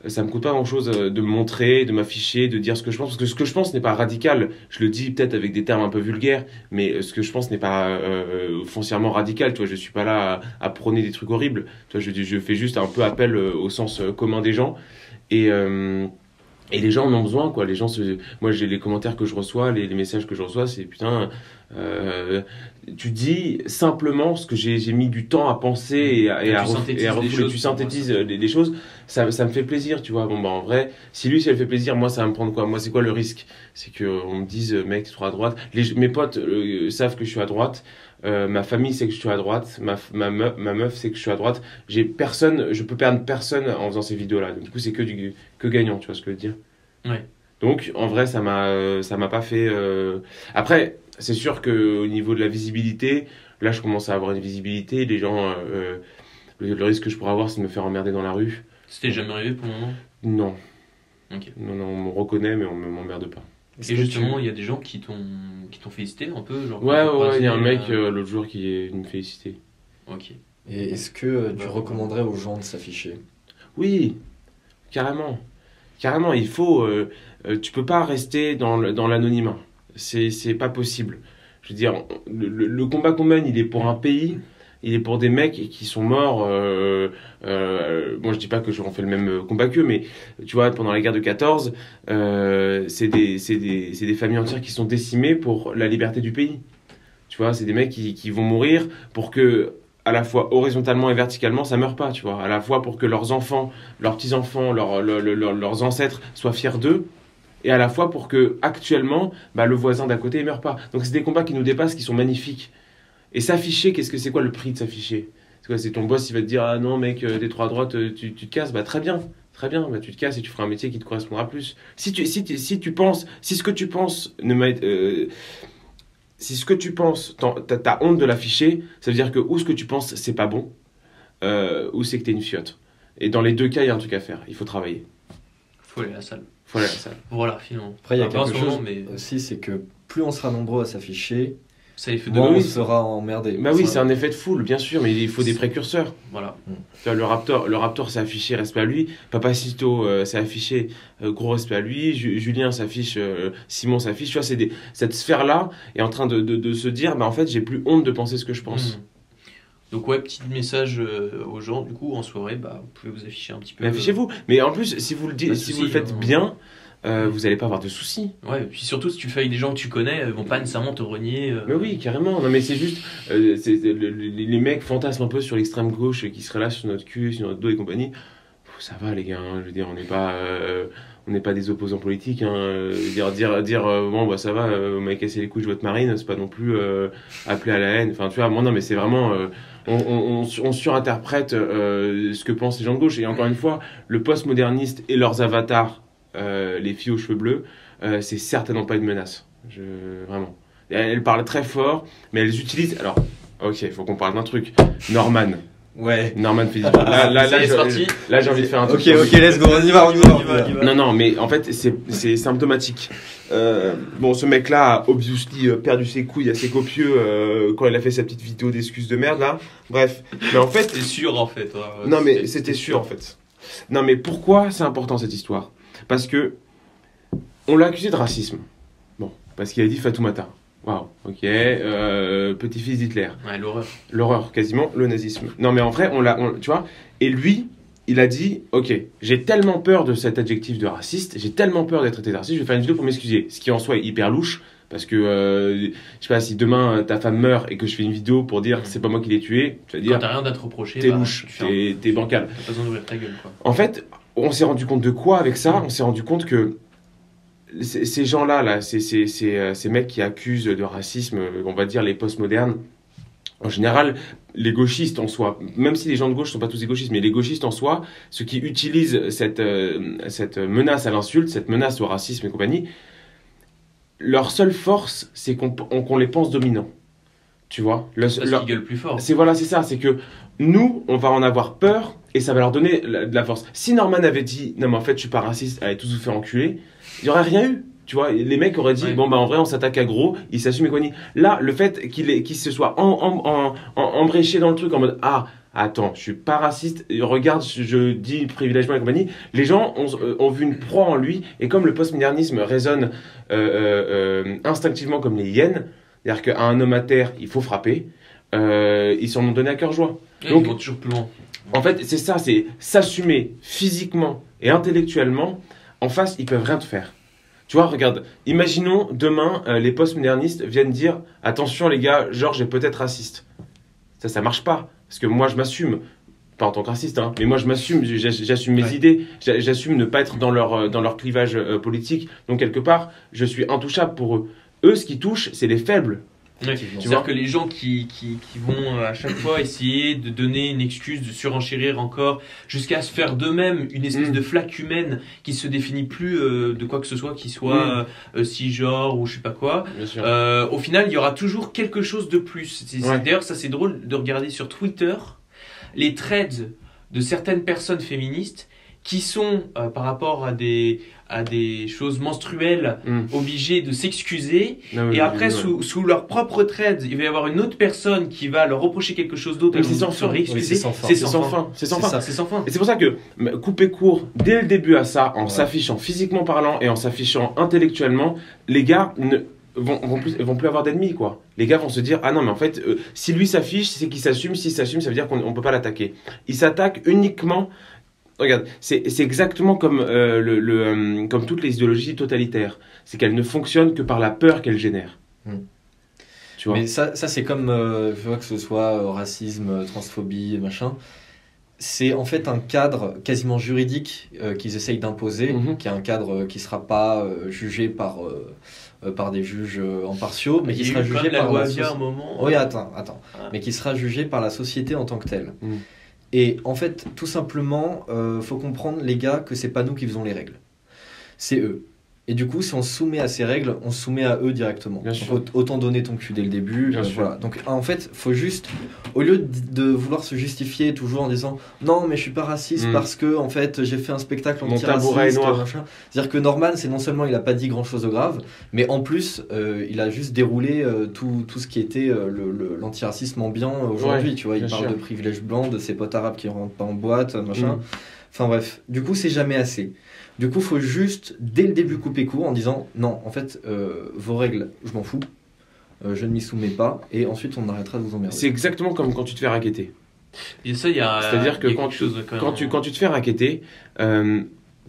Ça me coûte pas grand-chose de me montrer, de m'afficher, de dire ce que je pense. Parce que ce que je pense n'est pas radical. Je le dis peut-être avec des termes un peu vulgaires, mais ce que je pense n'est pas foncièrement radical. Tu vois, je suis pas là à prôner des trucs horribles. Tu vois, je fais juste un peu appel au sens commun des gens. Et les gens en ont besoin, quoi. Moi, j'ai les commentaires que je reçois, les messages que je reçois, c'est putain. Tu dis simplement ce que j'ai mis du temps à penser et à refouler. Tu synthétises des choses. Ça me fait plaisir, tu vois. Bon, bah, en vrai, si lui, ça lui fait plaisir, moi, ça va me prendre quoi ? Moi, c'est quoi le risque ? C'est qu'on me dise, mec, t'es trop à droite. Mes potes savent que je suis à droite. Ma famille sait que je suis à droite. Ma meuf sait que je suis à droite. Je peux perdre personne en faisant ces vidéos-là. Donc, du coup, c'est que gagnant, tu vois ce que je veux dire ? Ouais. Donc, en vrai, ça m'a pas fait. Après, c'est sûr qu'au niveau de la visibilité, là, je commence à avoir une visibilité. Les gens, le risque que je pourrais avoir, c'est de me faire emmerder dans la rue. C'était jamais arrivé pour le moment ? Non. Ok. Non, on me reconnaît, mais on m'emmerde pas. Et justement, il y a des gens qui t'ont félicité un peu, genre. Ouais, il y a un mec l'autre jour qui est venu me féliciter. Ok. Et est-ce que tu recommanderais aux gens de s'afficher ? Oui, carrément. Carrément, il faut. Tu peux pas rester dans l'anonymat. C'est pas possible. Je veux dire, le combat qu'on mène, il est pour un pays. Il est pour des mecs qui sont morts moi je dis pas que j'aurais fait le même combat qu'eux, mais tu vois, pendant la guerre de 14, c'est des familles entières qui sont décimées pour la liberté du pays. Tu vois, c'est des mecs qui vont mourir pour que, à la fois horizontalement et verticalement, ça meurt pas, tu vois. À la fois pour que leurs enfants, leurs petits-enfants, leurs ancêtres soient fiers d'eux, et à la fois pour que, actuellement, le voisin d'à côté ne meure pas. Donc c'est des combats qui nous dépassent, qui sont magnifiques. Et s'afficher, c'est quoi le prix de s'afficher? C'est ton boss, il va te dire, ah non mec, t'es trop à droite, tu te casses, très bien. Très bien, tu te casses et tu feras un métier qui te correspondra plus. Si ce que tu penses si ce que tu penses, t'as honte de l'afficher, ça veut dire que ou ce que tu penses, c'est pas bon, ou c'est que t'es une fiotte. Et dans les deux cas, il y a un truc à faire. Il faut travailler. Faut aller à la salle. Voilà, finalement. Après, il y a quelque chose aussi, c'est que plus on sera nombreux à s'afficher, moins on sera emmerdé. Oui, c'est un effet de foule, bien sûr, mais il faut des précurseurs. Voilà. Le Raptor s'est affiché, respect à lui. Papacito s'est affiché, gros respect à lui. Julien s'affiche, Simon s'affiche. Tu vois, cette sphère-là est en train de se dire, en fait, j'ai plus honte de penser ce que je pense. Donc petit message aux gens, du coup, en soirée, vous pouvez vous afficher un petit peu. Mais affichez-vous. Mais en plus, si vous le faites bien, vous n'allez pas avoir de soucis. Ouais, et puis surtout, si tu le fais avec des gens que tu connais, ils vont pas nécessairement te renier. Mais oui, carrément. Non, mais c'est juste, les mecs fantasment un peu sur l'extrême gauche qui se relâchent sur notre cul, sur notre dos et compagnie. Ça va, les gars, je veux dire, on n'est pas des opposants politiques. Dire bon, ça va, vous m'avez cassé les couilles de votre marine, c'est pas non plus appeler à la haine. Enfin, tu vois, non, mais c'est vraiment. On surinterprète ce que pensent les gens de gauche. Et encore une fois, le postmoderniste et leurs avatars, les filles aux cheveux bleus, c'est certainement pas une menace. Vraiment. Elles parlent très fort, mais elles utilisent. Alors, ok, il faut qu'on parle d'un truc. Norman. Ouais. Norman fait là, j'ai envie de faire un truc. Ok, let's go, on y va. Non, mais en fait, c'est symptomatique. Ce mec-là a obviously perdu ses couilles assez copieux quand il a fait sa petite vidéo d'excuses de merde là. Bref, mais en fait, c'était sûr en fait. Non, mais c'était sûr en fait. Non, mais pourquoi c'est important cette histoire? Parce que on l'a accusé de racisme. Bon, parce qu'il a dit Fatoumata. Waouh, ok, petit-fils d'Hitler. Ouais, l'horreur. L'horreur, quasiment, le nazisme. Non, mais en vrai, tu vois, et lui, il a dit, ok, j'ai tellement peur de cet adjectif de raciste, j'ai tellement peur d'être traité de raciste, je vais faire une vidéo pour m'excuser. Ce qui en soi est hyper louche, parce que, je sais pas, si demain ta femme meurt et que je fais une vidéo pour dire c'est pas moi qui l'ai tué, tu vas dire. Quand t'as rien à te reprocher, t'es louche, t'es bancal. T'as pas besoin d'ouvrir ta gueule, quoi. En fait, on s'est rendu compte de quoi avec ça? On s'est rendu compte que ces gens-là, ces mecs qui accusent de racisme, on va dire les postmodernes, en général, les gauchistes en soi, même si les gens de gauche ne sont pas tous des gauchistes, mais les gauchistes en soi, ceux qui utilisent cette menace à l'insulte, cette menace au racisme et compagnie, leur seule force, c'est qu'on les pense dominants. Tu vois, parce qu'ils gueulent plus fort. C'est ça, c'est que nous, on va en avoir peur et ça va leur donner de la force. Si Norman avait dit, non mais en fait je suis pas raciste, allez tous vous faire enculer, il n'y aurait rien eu. Tu vois, les mecs auraient dit, bon en vrai on s'attaque à gros, il s'assume et quoi ni. Là, le fait qu'il se soit embréché dans le truc en mode, ah, attends, je suis pas raciste, regarde, je dis privilègement et compagnie, les gens ont vu une proie en lui, et comme le postmodernisme résonne instinctivement comme les hyènes, c'est-à-dire qu'à un homme à terre, il faut frapper, ils s'en ont donné à cœur joie. Donc, ils vont toujours plus loin. En fait, c'est ça, c'est s'assumer physiquement et intellectuellement. En face, ils peuvent rien te faire. Tu vois, regarde, imaginons demain, les postmodernistes viennent dire « Attention les gars, Georges est peut-être raciste ». Ça marche pas. Parce que moi, je m'assume, pas en tant que raciste, hein, mais moi, je m'assume, j'assume mes idées, j'assume ne pas être dans leur clivage politique. Donc, quelque part, je suis intouchable pour eux. Eux, ce qui touche, c'est les faibles. Ouais, c'est-à-dire que les gens qui vont à chaque fois essayer de donner une excuse, de surenchérir encore, jusqu'à se faire d'eux-mêmes une espèce de flaque humaine qui se définit plus de quoi que ce soit, qui soit cisgenre ou je sais pas quoi. Au final, il y aura toujours quelque chose de plus. D'ailleurs, ça c'est drôle de regarder sur Twitter les threads de certaines personnes féministes qui sont par rapport à des choses menstruelles obligées de s'excuser et après sous leur propre thread il va y avoir une autre personne qui va leur reprocher quelque chose d'autre et c'est sans fin. C'est sans fin. Et c'est pour ça que couper court dès le début à ça en s'affichant physiquement parlant et en s'affichant intellectuellement, les gars vont plus avoir d'ennemis quoi. Les gars vont se dire ah non mais en fait si lui s'affiche c'est qu'il s'assume, s'il s'assume ça veut dire qu'on peut pas l'attaquer. Il s'attaque uniquement regarde, c'est exactement comme, comme toutes les idéologies totalitaires. C'est qu'elles ne fonctionnent que par la peur qu'elles génèrent. Tu vois. Mais ça c'est comme, je vois que ce soit racisme, transphobie, machin. C'est en fait un cadre quasiment juridique qu'ils essayent d'imposer, qui est un cadre qui ne sera pas jugé par des juges impartiaux, mais qui sera jugé par la société. Oui, attends. Mais qui sera jugé par la société en tant que telle. Et en fait, tout simplement, faut comprendre, les gars, que c'est pas nous qui faisons les règles. C'est eux. Et du coup, si on se soumet à ces règles, on se soumet à eux directement. Donc, autant donner ton cul dès le début. Voilà. Donc en fait, faut juste, au lieu de vouloir se justifier toujours en disant non, mais je suis pas raciste parce que en fait j'ai fait un spectacle anti-raciste. C'est-à-dire que Norman, c'est non seulement il a pas dit grand chose de grave, mais en plus il a juste déroulé tout ce qui était l'antiracisme ambiant aujourd'hui. Tu vois, il parle de privilèges blancs, de ses potes arabes qui rentrent pas en boîte, machin. Enfin bref, du coup c'est jamais assez. Du coup, il faut juste, dès le début, couper court en disant « Non, en fait, vos règles, je m'en fous, je ne m'y soumets pas, et ensuite on arrêtera de vous emmerder. » C'est exactement comme quand tu te fais racketter. Et ça, c'est-à-dire que quand tu te fais racketter,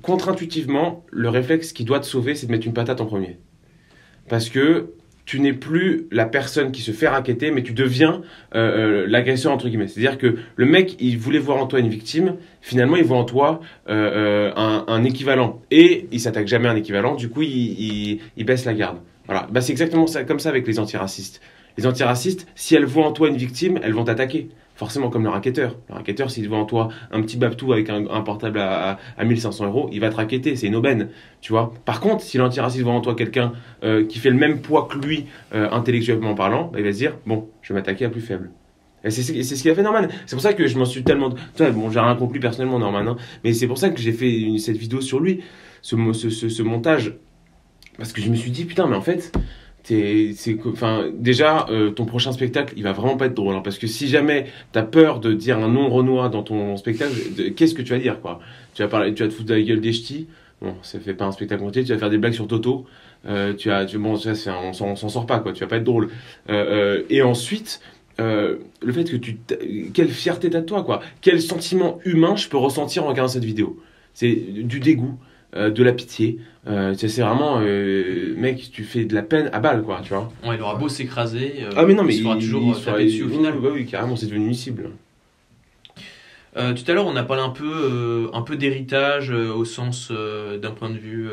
contre-intuitivement, le réflexe qui doit te sauver, c'est de mettre une patate en premier. Parce que tu n'es plus la personne qui se fait racketter, mais tu deviens l'agresseur, entre guillemets. C'est-à-dire que le mec, il voulait voir en toi une victime, finalement, il voit en toi un équivalent. Et il s'attaque jamais à un équivalent, du coup, il baisse la garde. Voilà. Bah, c'est exactement ça, comme ça avec les antiracistes. Les antiracistes, si elles voient en toi une victime, elles vont t'attaquer. Forcément comme le racketteur. Le racketteur, s'il voit en toi un petit babtou avec un portable à 1500 €, il va te racketter, c'est une aubaine, tu vois. Par contre, si l'antiraciste voit en toi quelqu'un qui fait le même poids que lui, intellectuellement parlant, bah, il va se dire, bon, je vais m'attaquer à plus faible. Et c'est ce qu'il a fait Norman. C'est pour ça que je m'en suis tellement... Bon, j'ai rien compris personnellement Norman, hein, mais c'est pour ça que j'ai fait cette vidéo sur lui, ce montage. Parce que je me suis dit, putain, mais en fait... déjà ton prochain spectacle il va vraiment pas être drôle, hein, parce que si jamais t'as peur de dire un nom renois dans ton spectacle, qu'est-ce que tu vas dire, quoi? Tu vas te foutre de la gueule des ch'tis, bon, ça fait pas un spectacle entier, tu vas faire des blagues sur Toto, on s'en sort pas, quoi, tu vas pas être drôle, et ensuite le fait que quelle fierté t'as de toi, quoi, quel sentiment humain je peux ressentir en regardant cette vidéo? C'est du dégoût, de la pitié, c'est vraiment mec, tu fais de la peine à balle, quoi, tu vois. Ouais, il aura beau s'écraser, mais non, mais il sera toujours tapé dessus au final. Oui, carrément, c'est devenu une cible. Tout à l'heure, on a parlé un peu d'héritage au sens d'un point de vue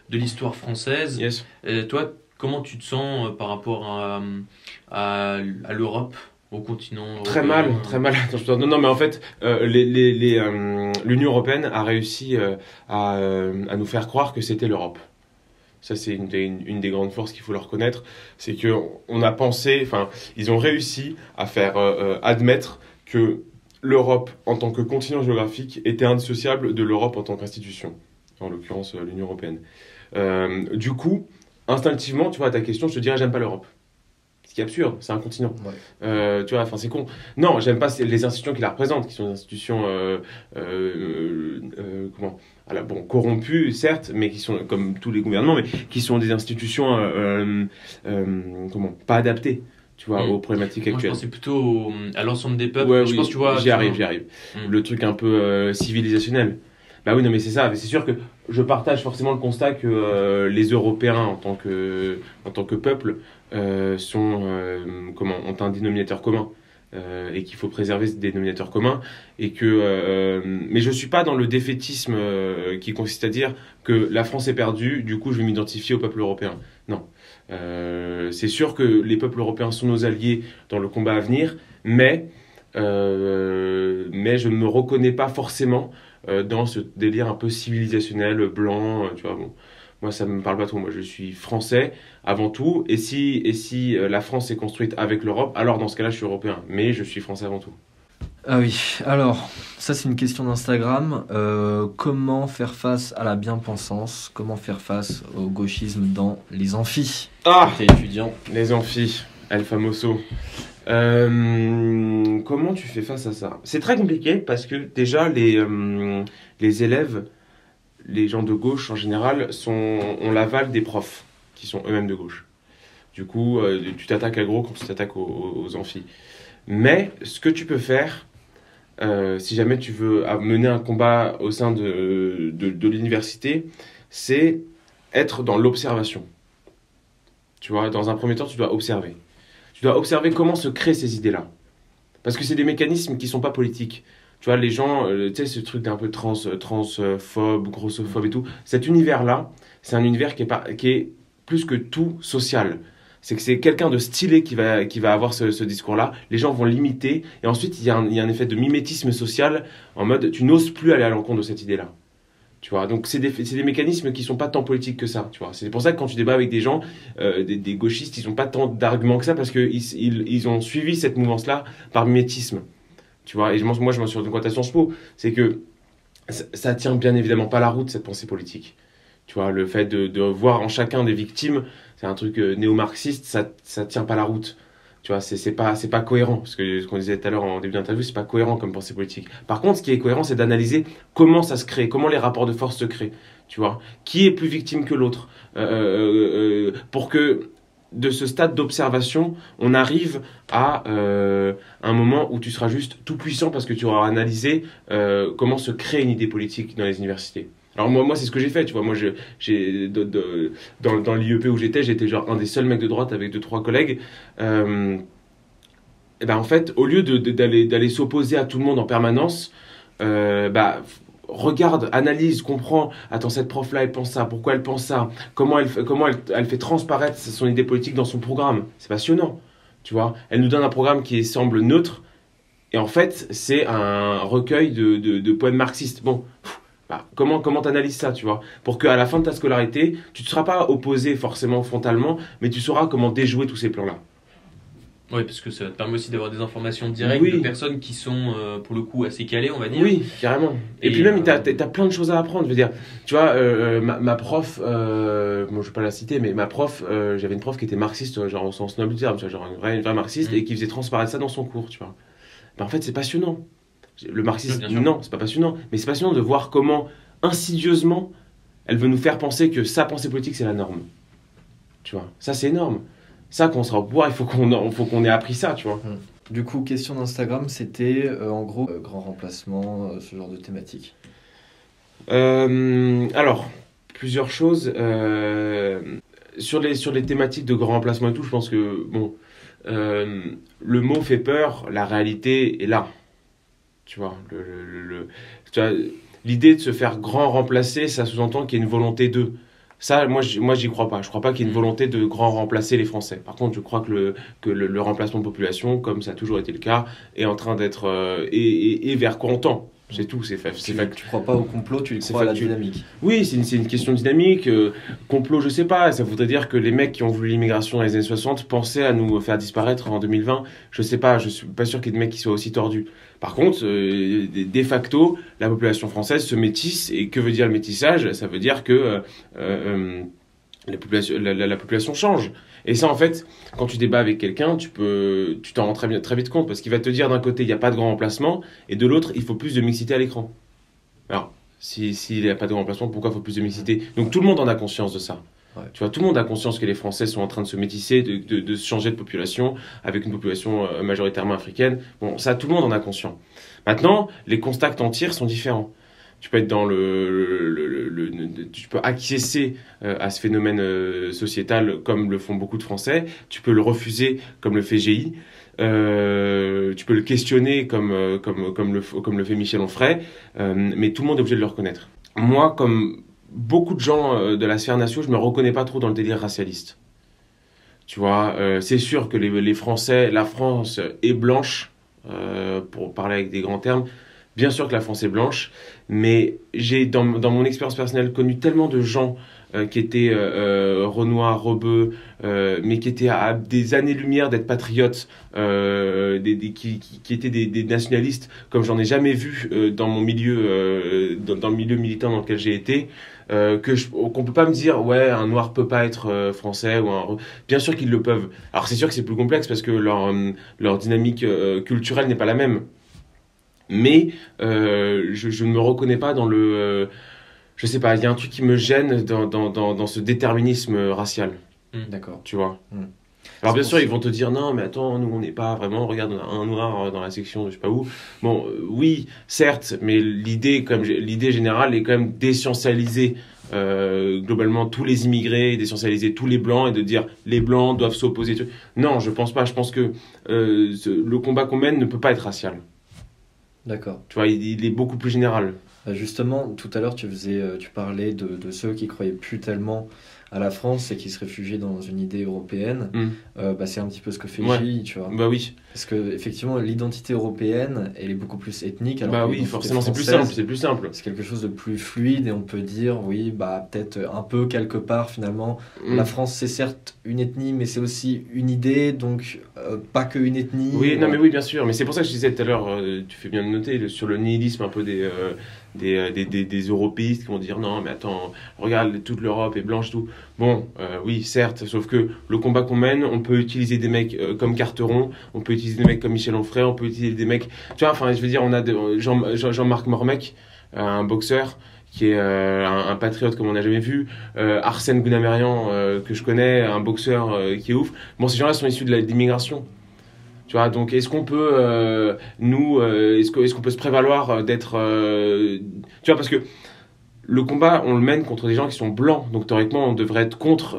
de l'histoire française. Yes. Toi, comment tu te sens par rapport à l'Europe, au continent Très mal. Non, mais en fait, l'Union européenne a réussi à nous faire croire que c'était l'Europe. Ça, c'est une des grandes forces qu'il faut leur reconnaître. C'est qu'on a pensé, enfin, ils ont réussi à faire admettre que l'Europe, en tant que continent géographique, était indissociable de l'Europe en tant qu'institution. En l'occurrence, l'Union européenne. Du coup, instinctivement, tu vois, à ta question, je te dirais, j'aime pas l'Europe. Ce qui est absurde, c'est un continent. Ouais. Tu vois, enfin, c'est con. Non, j'aime pas les institutions qui la représentent, qui sont des institutions corrompues, certes, mais qui sont, comme tous les gouvernements, mais qui sont des institutions pas adaptées, tu vois, aux problématiques actuelles. Moi, je pensais plutôt à l'ensemble des peuples. Ouais, je pense, tu vois, j'y arrive. Le truc un peu civilisationnel. Bah oui, non, mais c'est ça. Mais c'est sûr que je partage forcément le constat que les Européens, en tant que peuple, ont un dénominateur commun. Et qu'il faut préserver ce dénominateur commun. Et mais je ne suis pas dans le défaitisme qui consiste à dire que la France est perdue, du coup je vais m'identifier au peuple européen. Non. C'est sûr que les peuples européens sont nos alliés dans le combat à venir, mais je ne me reconnais pas forcément dans ce délire un peu civilisationnel, blanc, tu vois, bon. Moi, ça me parle pas trop. Moi, je suis français avant tout. Et si la France est construite avec l'Europe, alors dans ce cas-là, je suis européen. Mais je suis français avant tout. Ah oui. Alors, ça, c'est une question d'Instagram. Comment faire face à la bien-pensance? Comment faire face au gauchisme dans les amphis? Ah, t'es étudiant. Les amphis, El Famoso. Comment tu fais face à ça? C'est très compliqué parce que déjà, les élèves, les gens de gauche en général, ont l'aval des profs qui sont eux-mêmes de gauche. Du coup, tu t'attaques à gros quand tu t'attaques aux amphis. Mais ce que tu peux faire, si jamais tu veux mener un combat au sein de l'université, c'est être dans l'observation. Tu vois, dans un premier temps, tu dois observer. Tu dois observer comment se créent ces idées-là. Parce que c'est des mécanismes qui ne sont pas politiques. Tu vois, les gens, tu sais, ce truc d'un peu transphobe, grossophobe et tout, cet univers-là, c'est un univers qui est plus que tout social. C'est que c'est quelqu'un de stylé qui va avoir ce discours-là. Les gens vont l'imiter. Et ensuite, il y a un effet de mimétisme social en mode, tu n'oses plus aller à l'encontre de cette idée-là. Tu vois, donc c'est des mécanismes qui sont pas tant politiques que ça, tu vois. C'est pour ça que quand tu débats avec des gens, des gauchistes, ils ont pas tant d'arguments que ça parce qu'ils ont suivi cette mouvance-là par mimétisme, tu vois. Et moi, je m'en suis rendu compte à Sciences Po, c'est que ça tient bien évidemment pas la route, cette pensée politique. Tu vois, le fait de voir en chacun des victimes, c'est un truc néo-marxiste, ça tient pas la route. Tu vois, c'est pas cohérent. Parce que ce qu'on disait tout à l'heure en début d'interview, c'est pas cohérent comme pensée politique. Par contre, ce qui est cohérent, c'est d'analyser comment ça se crée, comment les rapports de force se créent. Tu vois, qui est plus victime que l'autre. Pour que de ce stade d'observation, on arrive à un moment où tu seras juste tout puissant parce que tu auras analysé comment se crée une idée politique dans les universités. Alors moi c'est ce que j'ai fait, tu vois. Moi, dans l'IEP où j'étais genre un des seuls mecs de droite avec 2-3 collègues. Et ben en fait, au lieu d'aller s'opposer à tout le monde en permanence, regarde, analyse, comprends. Attends, cette prof-là, elle pense ça. Pourquoi elle pense ça? Comment elle fait transparaître son idée politique dans son programme? C'est passionnant, tu vois. Elle nous donne un programme qui semble neutre. Et en fait, c'est un recueil de poèmes marxistes. Bon... comment t'analyses ça, tu vois, pour qu'à la fin de ta scolarité, tu ne seras pas opposé forcément frontalement, mais tu sauras comment déjouer tous ces plans-là. Oui, parce que ça te permet aussi d'avoir des informations directes de personnes qui sont, pour le coup, assez calées, on va dire. Oui, carrément. Et puis même, t'as plein de choses à apprendre. Je veux dire, tu vois, ma prof, moi je vais pas la citer, mais ma prof, j'avais une prof qui était marxiste, genre au sens noble du terme, tu vois, genre une vraie marxiste, et qui faisait transparaître ça dans son cours, tu vois. Ben, en fait, c'est passionnant. Le marxisme, non, c'est pas passionnant. Mais c'est passionnant de voir comment, insidieusement, elle veut nous faire penser que sa pensée politique, c'est la norme. Tu vois, ça, c'est énorme. Ça, quand on sera au pouvoir, il faut qu'on ait appris ça, tu vois. Du coup, question d'Instagram, c'était en gros grand remplacement, ce genre de thématique. Alors, plusieurs choses. Sur les thématiques de grand remplacement et tout, je pense que, bon, le mot fait peur, la réalité est là. Tu vois, l'idée de se faire grand remplacer, ça sous-entend qu'il y a une volonté d'eux. Ça, moi, j'y crois pas. Je crois pas qu'il y ait une volonté de grand remplacer les Français. Par contre, je crois que le remplacement de population, comme ça a toujours été le cas, est en train d'être et vers quoi on tend. C'est tout, c'est fait. Tu crois pas au complot, tu crois à la dynamique. Oui, c'est une question dynamique. Complot, je sais pas. Ça voudrait dire que les mecs qui ont voulu l'immigration dans les années 60 pensaient à nous faire disparaître en 2020. Je sais pas, je suis pas sûr qu'il y ait des mecs qui soient aussi tordus. Par contre, de facto, la population française se métisse. Et que veut dire le métissage? Ça veut dire que la population change. Et ça, en fait, quand tu débats avec quelqu'un, tu t'en rends très vite compte, parce qu'il va te dire d'un côté, il n'y a pas de grand remplacement, et de l'autre, il faut plus de mixité à l'écran. Alors, s'il n'y a pas de grand remplacement, pourquoi il faut plus de mixité? Donc tout le monde en a conscience de ça. Ouais. Tu vois, tout le monde a conscience que les Français sont en train de se métisser, de se changer de population, avec une population majoritairement africaine. Bon, ça, tout le monde en a conscience. Maintenant, les constats que t'en tires sont différents. Tu peux être dans tu peux acquiescer à ce phénomène sociétal comme le font beaucoup de Français. Tu peux le refuser comme le fait GI. Tu peux le questionner comme le fait Michel Onfray. Mais tout le monde est obligé de le reconnaître. Moi, comme beaucoup de gens de la sphère nation, je me reconnais pas trop dans le délire racialiste. Tu vois, c'est sûr que les Français, la France est blanche, pour parler avec des grands termes. Bien sûr que la France est blanche, mais j'ai, dans mon expérience personnelle, connu tellement de gens qui étaient renois, rebeux, mais qui étaient à des années-lumière d'être patriotes, qui étaient des nationalistes, comme j'en ai jamais vu dans mon milieu, dans le milieu militant dans lequel j'ai été, qu'on peut pas me dire, ouais, un noir peut pas être français, bien sûr qu'ils le peuvent. Alors c'est sûr que c'est plus complexe parce que leur dynamique culturelle n'est pas la même. Mais je ne me reconnais pas dans le... je sais pas, il y a un truc qui me gêne dans ce déterminisme racial. D'accord. Tu vois. Alors bien sûr, ils vont te dire non, mais attends, nous on n'est pas vraiment. Regarde, on a un noir dans la section de je sais pas où. Bon, oui, certes, mais l'idée générale est quand même d'essentialiser globalement tous les immigrés, d'essentialiser tous les blancs et de dire les blancs doivent s'opposer. Non, je pense pas. Je pense que le combat qu'on mène ne peut pas être racial. D'accord. Tu vois, il est beaucoup plus général. Justement, tout à l'heure, tu parlais de ceux qui croyaient plus tellement à la France et qui se réfugiaient dans une idée européenne. C'est un petit peu ce que fait Gilles, tu vois. Bah oui. Parce que effectivement, l'identité européenne, elle est beaucoup plus ethnique. Alors bah oui, forcément, c'est plus simple. C'est quelque chose de plus fluide et on peut dire, oui, peut-être un peu quelque part finalement. La France, c'est certes une ethnie, mais c'est aussi une idée, donc pas que une ethnie. Oui, non, mais oui, bien sûr. Mais c'est pour ça que je disais tout à l'heure, tu fais bien de noter, sur le nihilisme un peu des européistes qui vont dire non, mais attends, regarde, toute l'Europe est blanche, tout. Bon, oui, certes, sauf que le combat qu'on mène, on peut utiliser des mecs comme Carteron, on peut utiliser des mecs comme Michel Onfray, on peut utiliser des mecs. Tu vois, enfin, je veux dire, on a Jean-Marc Mormec, un boxeur qui est un patriote comme on n'a jamais vu, Arsène Gounamerian, que je connais, un boxeur qui est ouf. Bon, ces gens-là sont issus de l'immigration. Tu vois, donc est-ce qu'on peut, est-ce qu'on peut se prévaloir d'être. Tu vois, parce que le combat, on le mène contre des gens qui sont blancs. Donc théoriquement, on devrait être contre.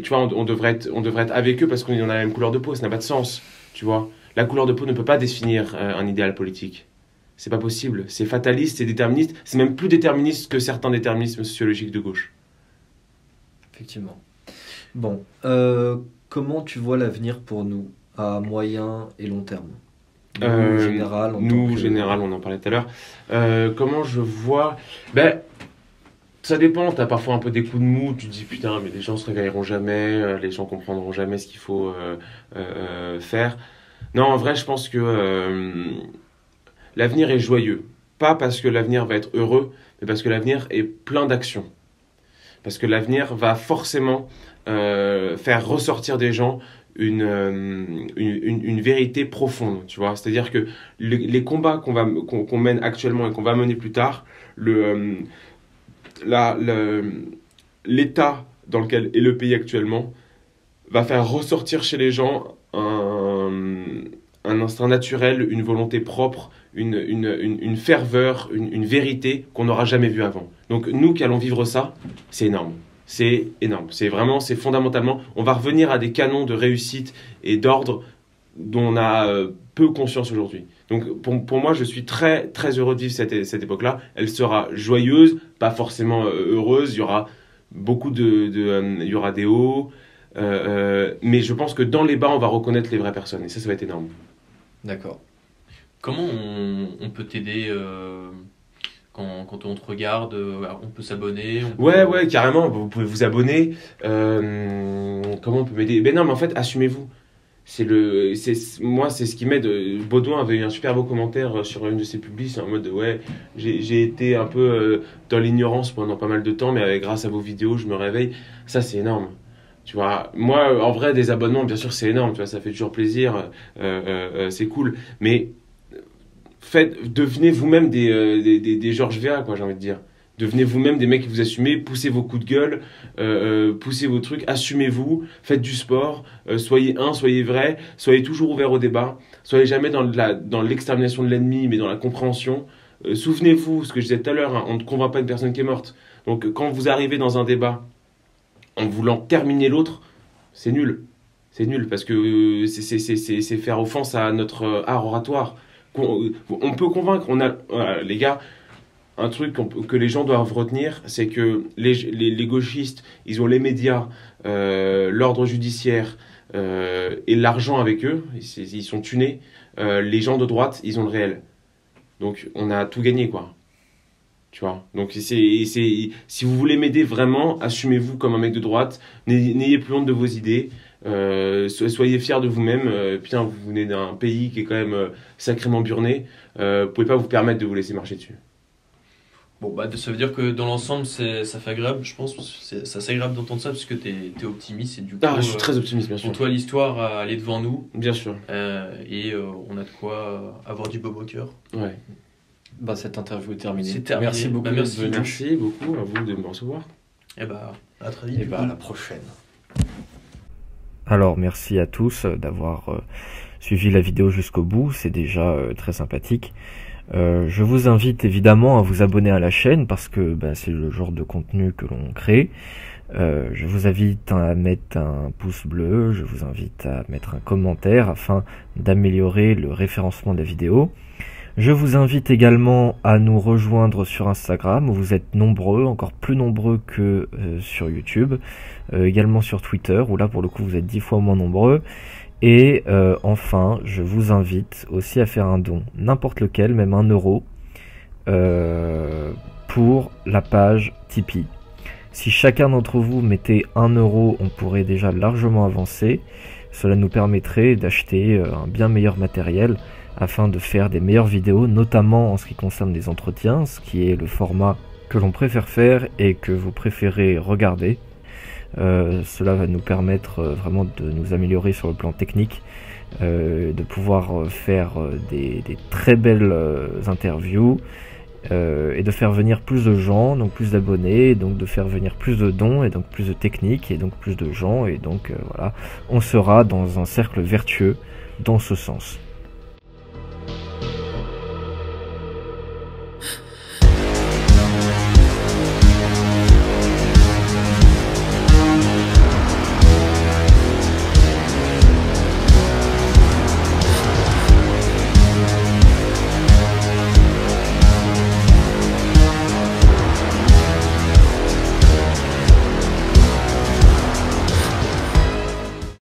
Tu vois, on devrait être avec eux parce qu'on a la même couleur de peau. Ça n'a pas de sens. Tu vois, la couleur de peau ne peut pas définir un idéal politique. C'est pas possible. C'est fataliste, c'est déterministe. C'est même plus déterministe que certains déterminismes sociologiques de gauche. Effectivement. Bon, comment tu vois l'avenir pour nous à moyen et long terme? Général, on en parlait tout à l'heure. Comment je vois? Ça dépend, t'as parfois un peu des coups de mou, tu te dis putain, mais les gens se réveilleront jamais, les gens comprendront jamais ce qu'il faut faire. Non, en vrai, je pense que l'avenir est joyeux. Pas parce que l'avenir va être heureux, mais parce que l'avenir est plein d'actions. Parce que l'avenir va forcément faire ressortir des gens une vérité profonde, tu vois. C'est-à-dire que les combats qu'on mène actuellement et qu'on va mener plus tard, l'état dans lequel est le pays actuellement va faire ressortir chez les gens un instinct naturel, une volonté propre, une ferveur, une vérité qu'on n'aura jamais vue avant. Donc nous qui allons vivre ça, c'est énorme. C'est énorme. C'est fondamentalement, on va revenir à des canons de réussite et d'ordre dont on a peu conscience aujourd'hui. Donc pour moi, je suis très, très heureux de vivre cette époque-là. Elle sera joyeuse, pas forcément heureuse. Il y aura beaucoup il y aura des hauts. Mais je pense que dans les bas, on va reconnaître les vraies personnes. Et ça va être énorme. D'accord. Comment on peut t'aider quand on te regarde, on peut s'abonner. Ouais, carrément, vous pouvez vous abonner. Comment on peut m'aider? Non, mais en fait, assumez-vous. Moi, c'est ce qui m'aide. Baudouin avait eu un super beau commentaire sur une de ses publics, en mode ouais, j'ai été un peu dans l'ignorance pendant pas mal de temps, mais grâce à vos vidéos, je me réveille. Ça, c'est énorme. Tu vois, moi, en vrai, des abonnements, bien sûr, c'est énorme. Tu vois, ça fait toujours plaisir. C'est cool. Mais devenez vous-même des Georges V.A., quoi, j'ai envie de dire. Devenez vous-même des mecs qui vous assumez, poussez vos coups de gueule, poussez vos trucs, assumez-vous, faites du sport, soyez vrai, soyez toujours ouvert au débat, soyez jamais dans l'extermination de l'ennemi, mais dans la compréhension. Souvenez-vous, ce que je disais tout à l'heure, hein, on ne convainc pas une personne qui est morte. Donc quand vous arrivez dans un débat en voulant terminer l'autre, c'est nul. C'est nul parce que c'est faire offense à notre art oratoire. On peut convaincre, voilà, les gars, un truc que les gens doivent retenir, c'est que les gauchistes, ils ont les médias, l'ordre judiciaire et l'argent avec eux, ils sont tunés. Les gens de droite, ils ont le réel. Donc on a tout gagné, quoi. Tu vois. Donc si vous voulez m'aider vraiment, assumez-vous comme un mec de droite, n'ayez plus honte de vos idées. Soyez fiers de vous-même. Putain, vous venez d'un pays qui est quand même sacrément burné. Vous pouvez pas vous permettre de vous laisser marcher dessus. Bon, ça veut dire que dans l'ensemble, ça fait agréable, je pense. C'est assez agréable d'entendre ça parce que t'es optimiste. Et du coup, je suis très optimiste, bien sûr. Pour toi, l'histoire, elle est devant nous. Bien sûr. Et on a de quoi avoir du baume au cœur. Ouais. Cette interview est terminée. C'est terminé. Merci beaucoup. Merci beaucoup à vous de me recevoir. Et à très vite. Et à la prochaine. Alors merci à tous d'avoir suivi la vidéo jusqu'au bout, c'est déjà très sympathique. Je vous invite évidemment à vous abonner à la chaîne parce que c'est le genre de contenu que l'on crée. Je vous invite à mettre un pouce bleu, je vous invite à mettre un commentaire afin d'améliorer le référencement des vidéos. Je vous invite également à nous rejoindre sur Instagram, où vous êtes nombreux, encore plus nombreux que sur YouTube, également sur Twitter, où là pour le coup vous êtes 10 fois moins nombreux. Et enfin, je vous invite aussi à faire un don, n'importe lequel, même 1 euro, pour la page Tipeee. Si chacun d'entre vous mettait 1 euro, on pourrait déjà largement avancer. Cela nous permettrait d'acheter un bien meilleur matériel afin de faire des meilleures vidéos, notamment en ce qui concerne les entretiens, ce qui est le format que l'on préfère faire et que vous préférez regarder. Cela va nous permettre vraiment de nous améliorer sur le plan technique, de pouvoir faire des très belles interviews, et de faire venir plus de gens, donc plus d'abonnés, donc de faire venir plus de dons, et donc plus de techniques, et donc plus de gens, et donc voilà, on sera dans un cercle vertueux dans ce sens.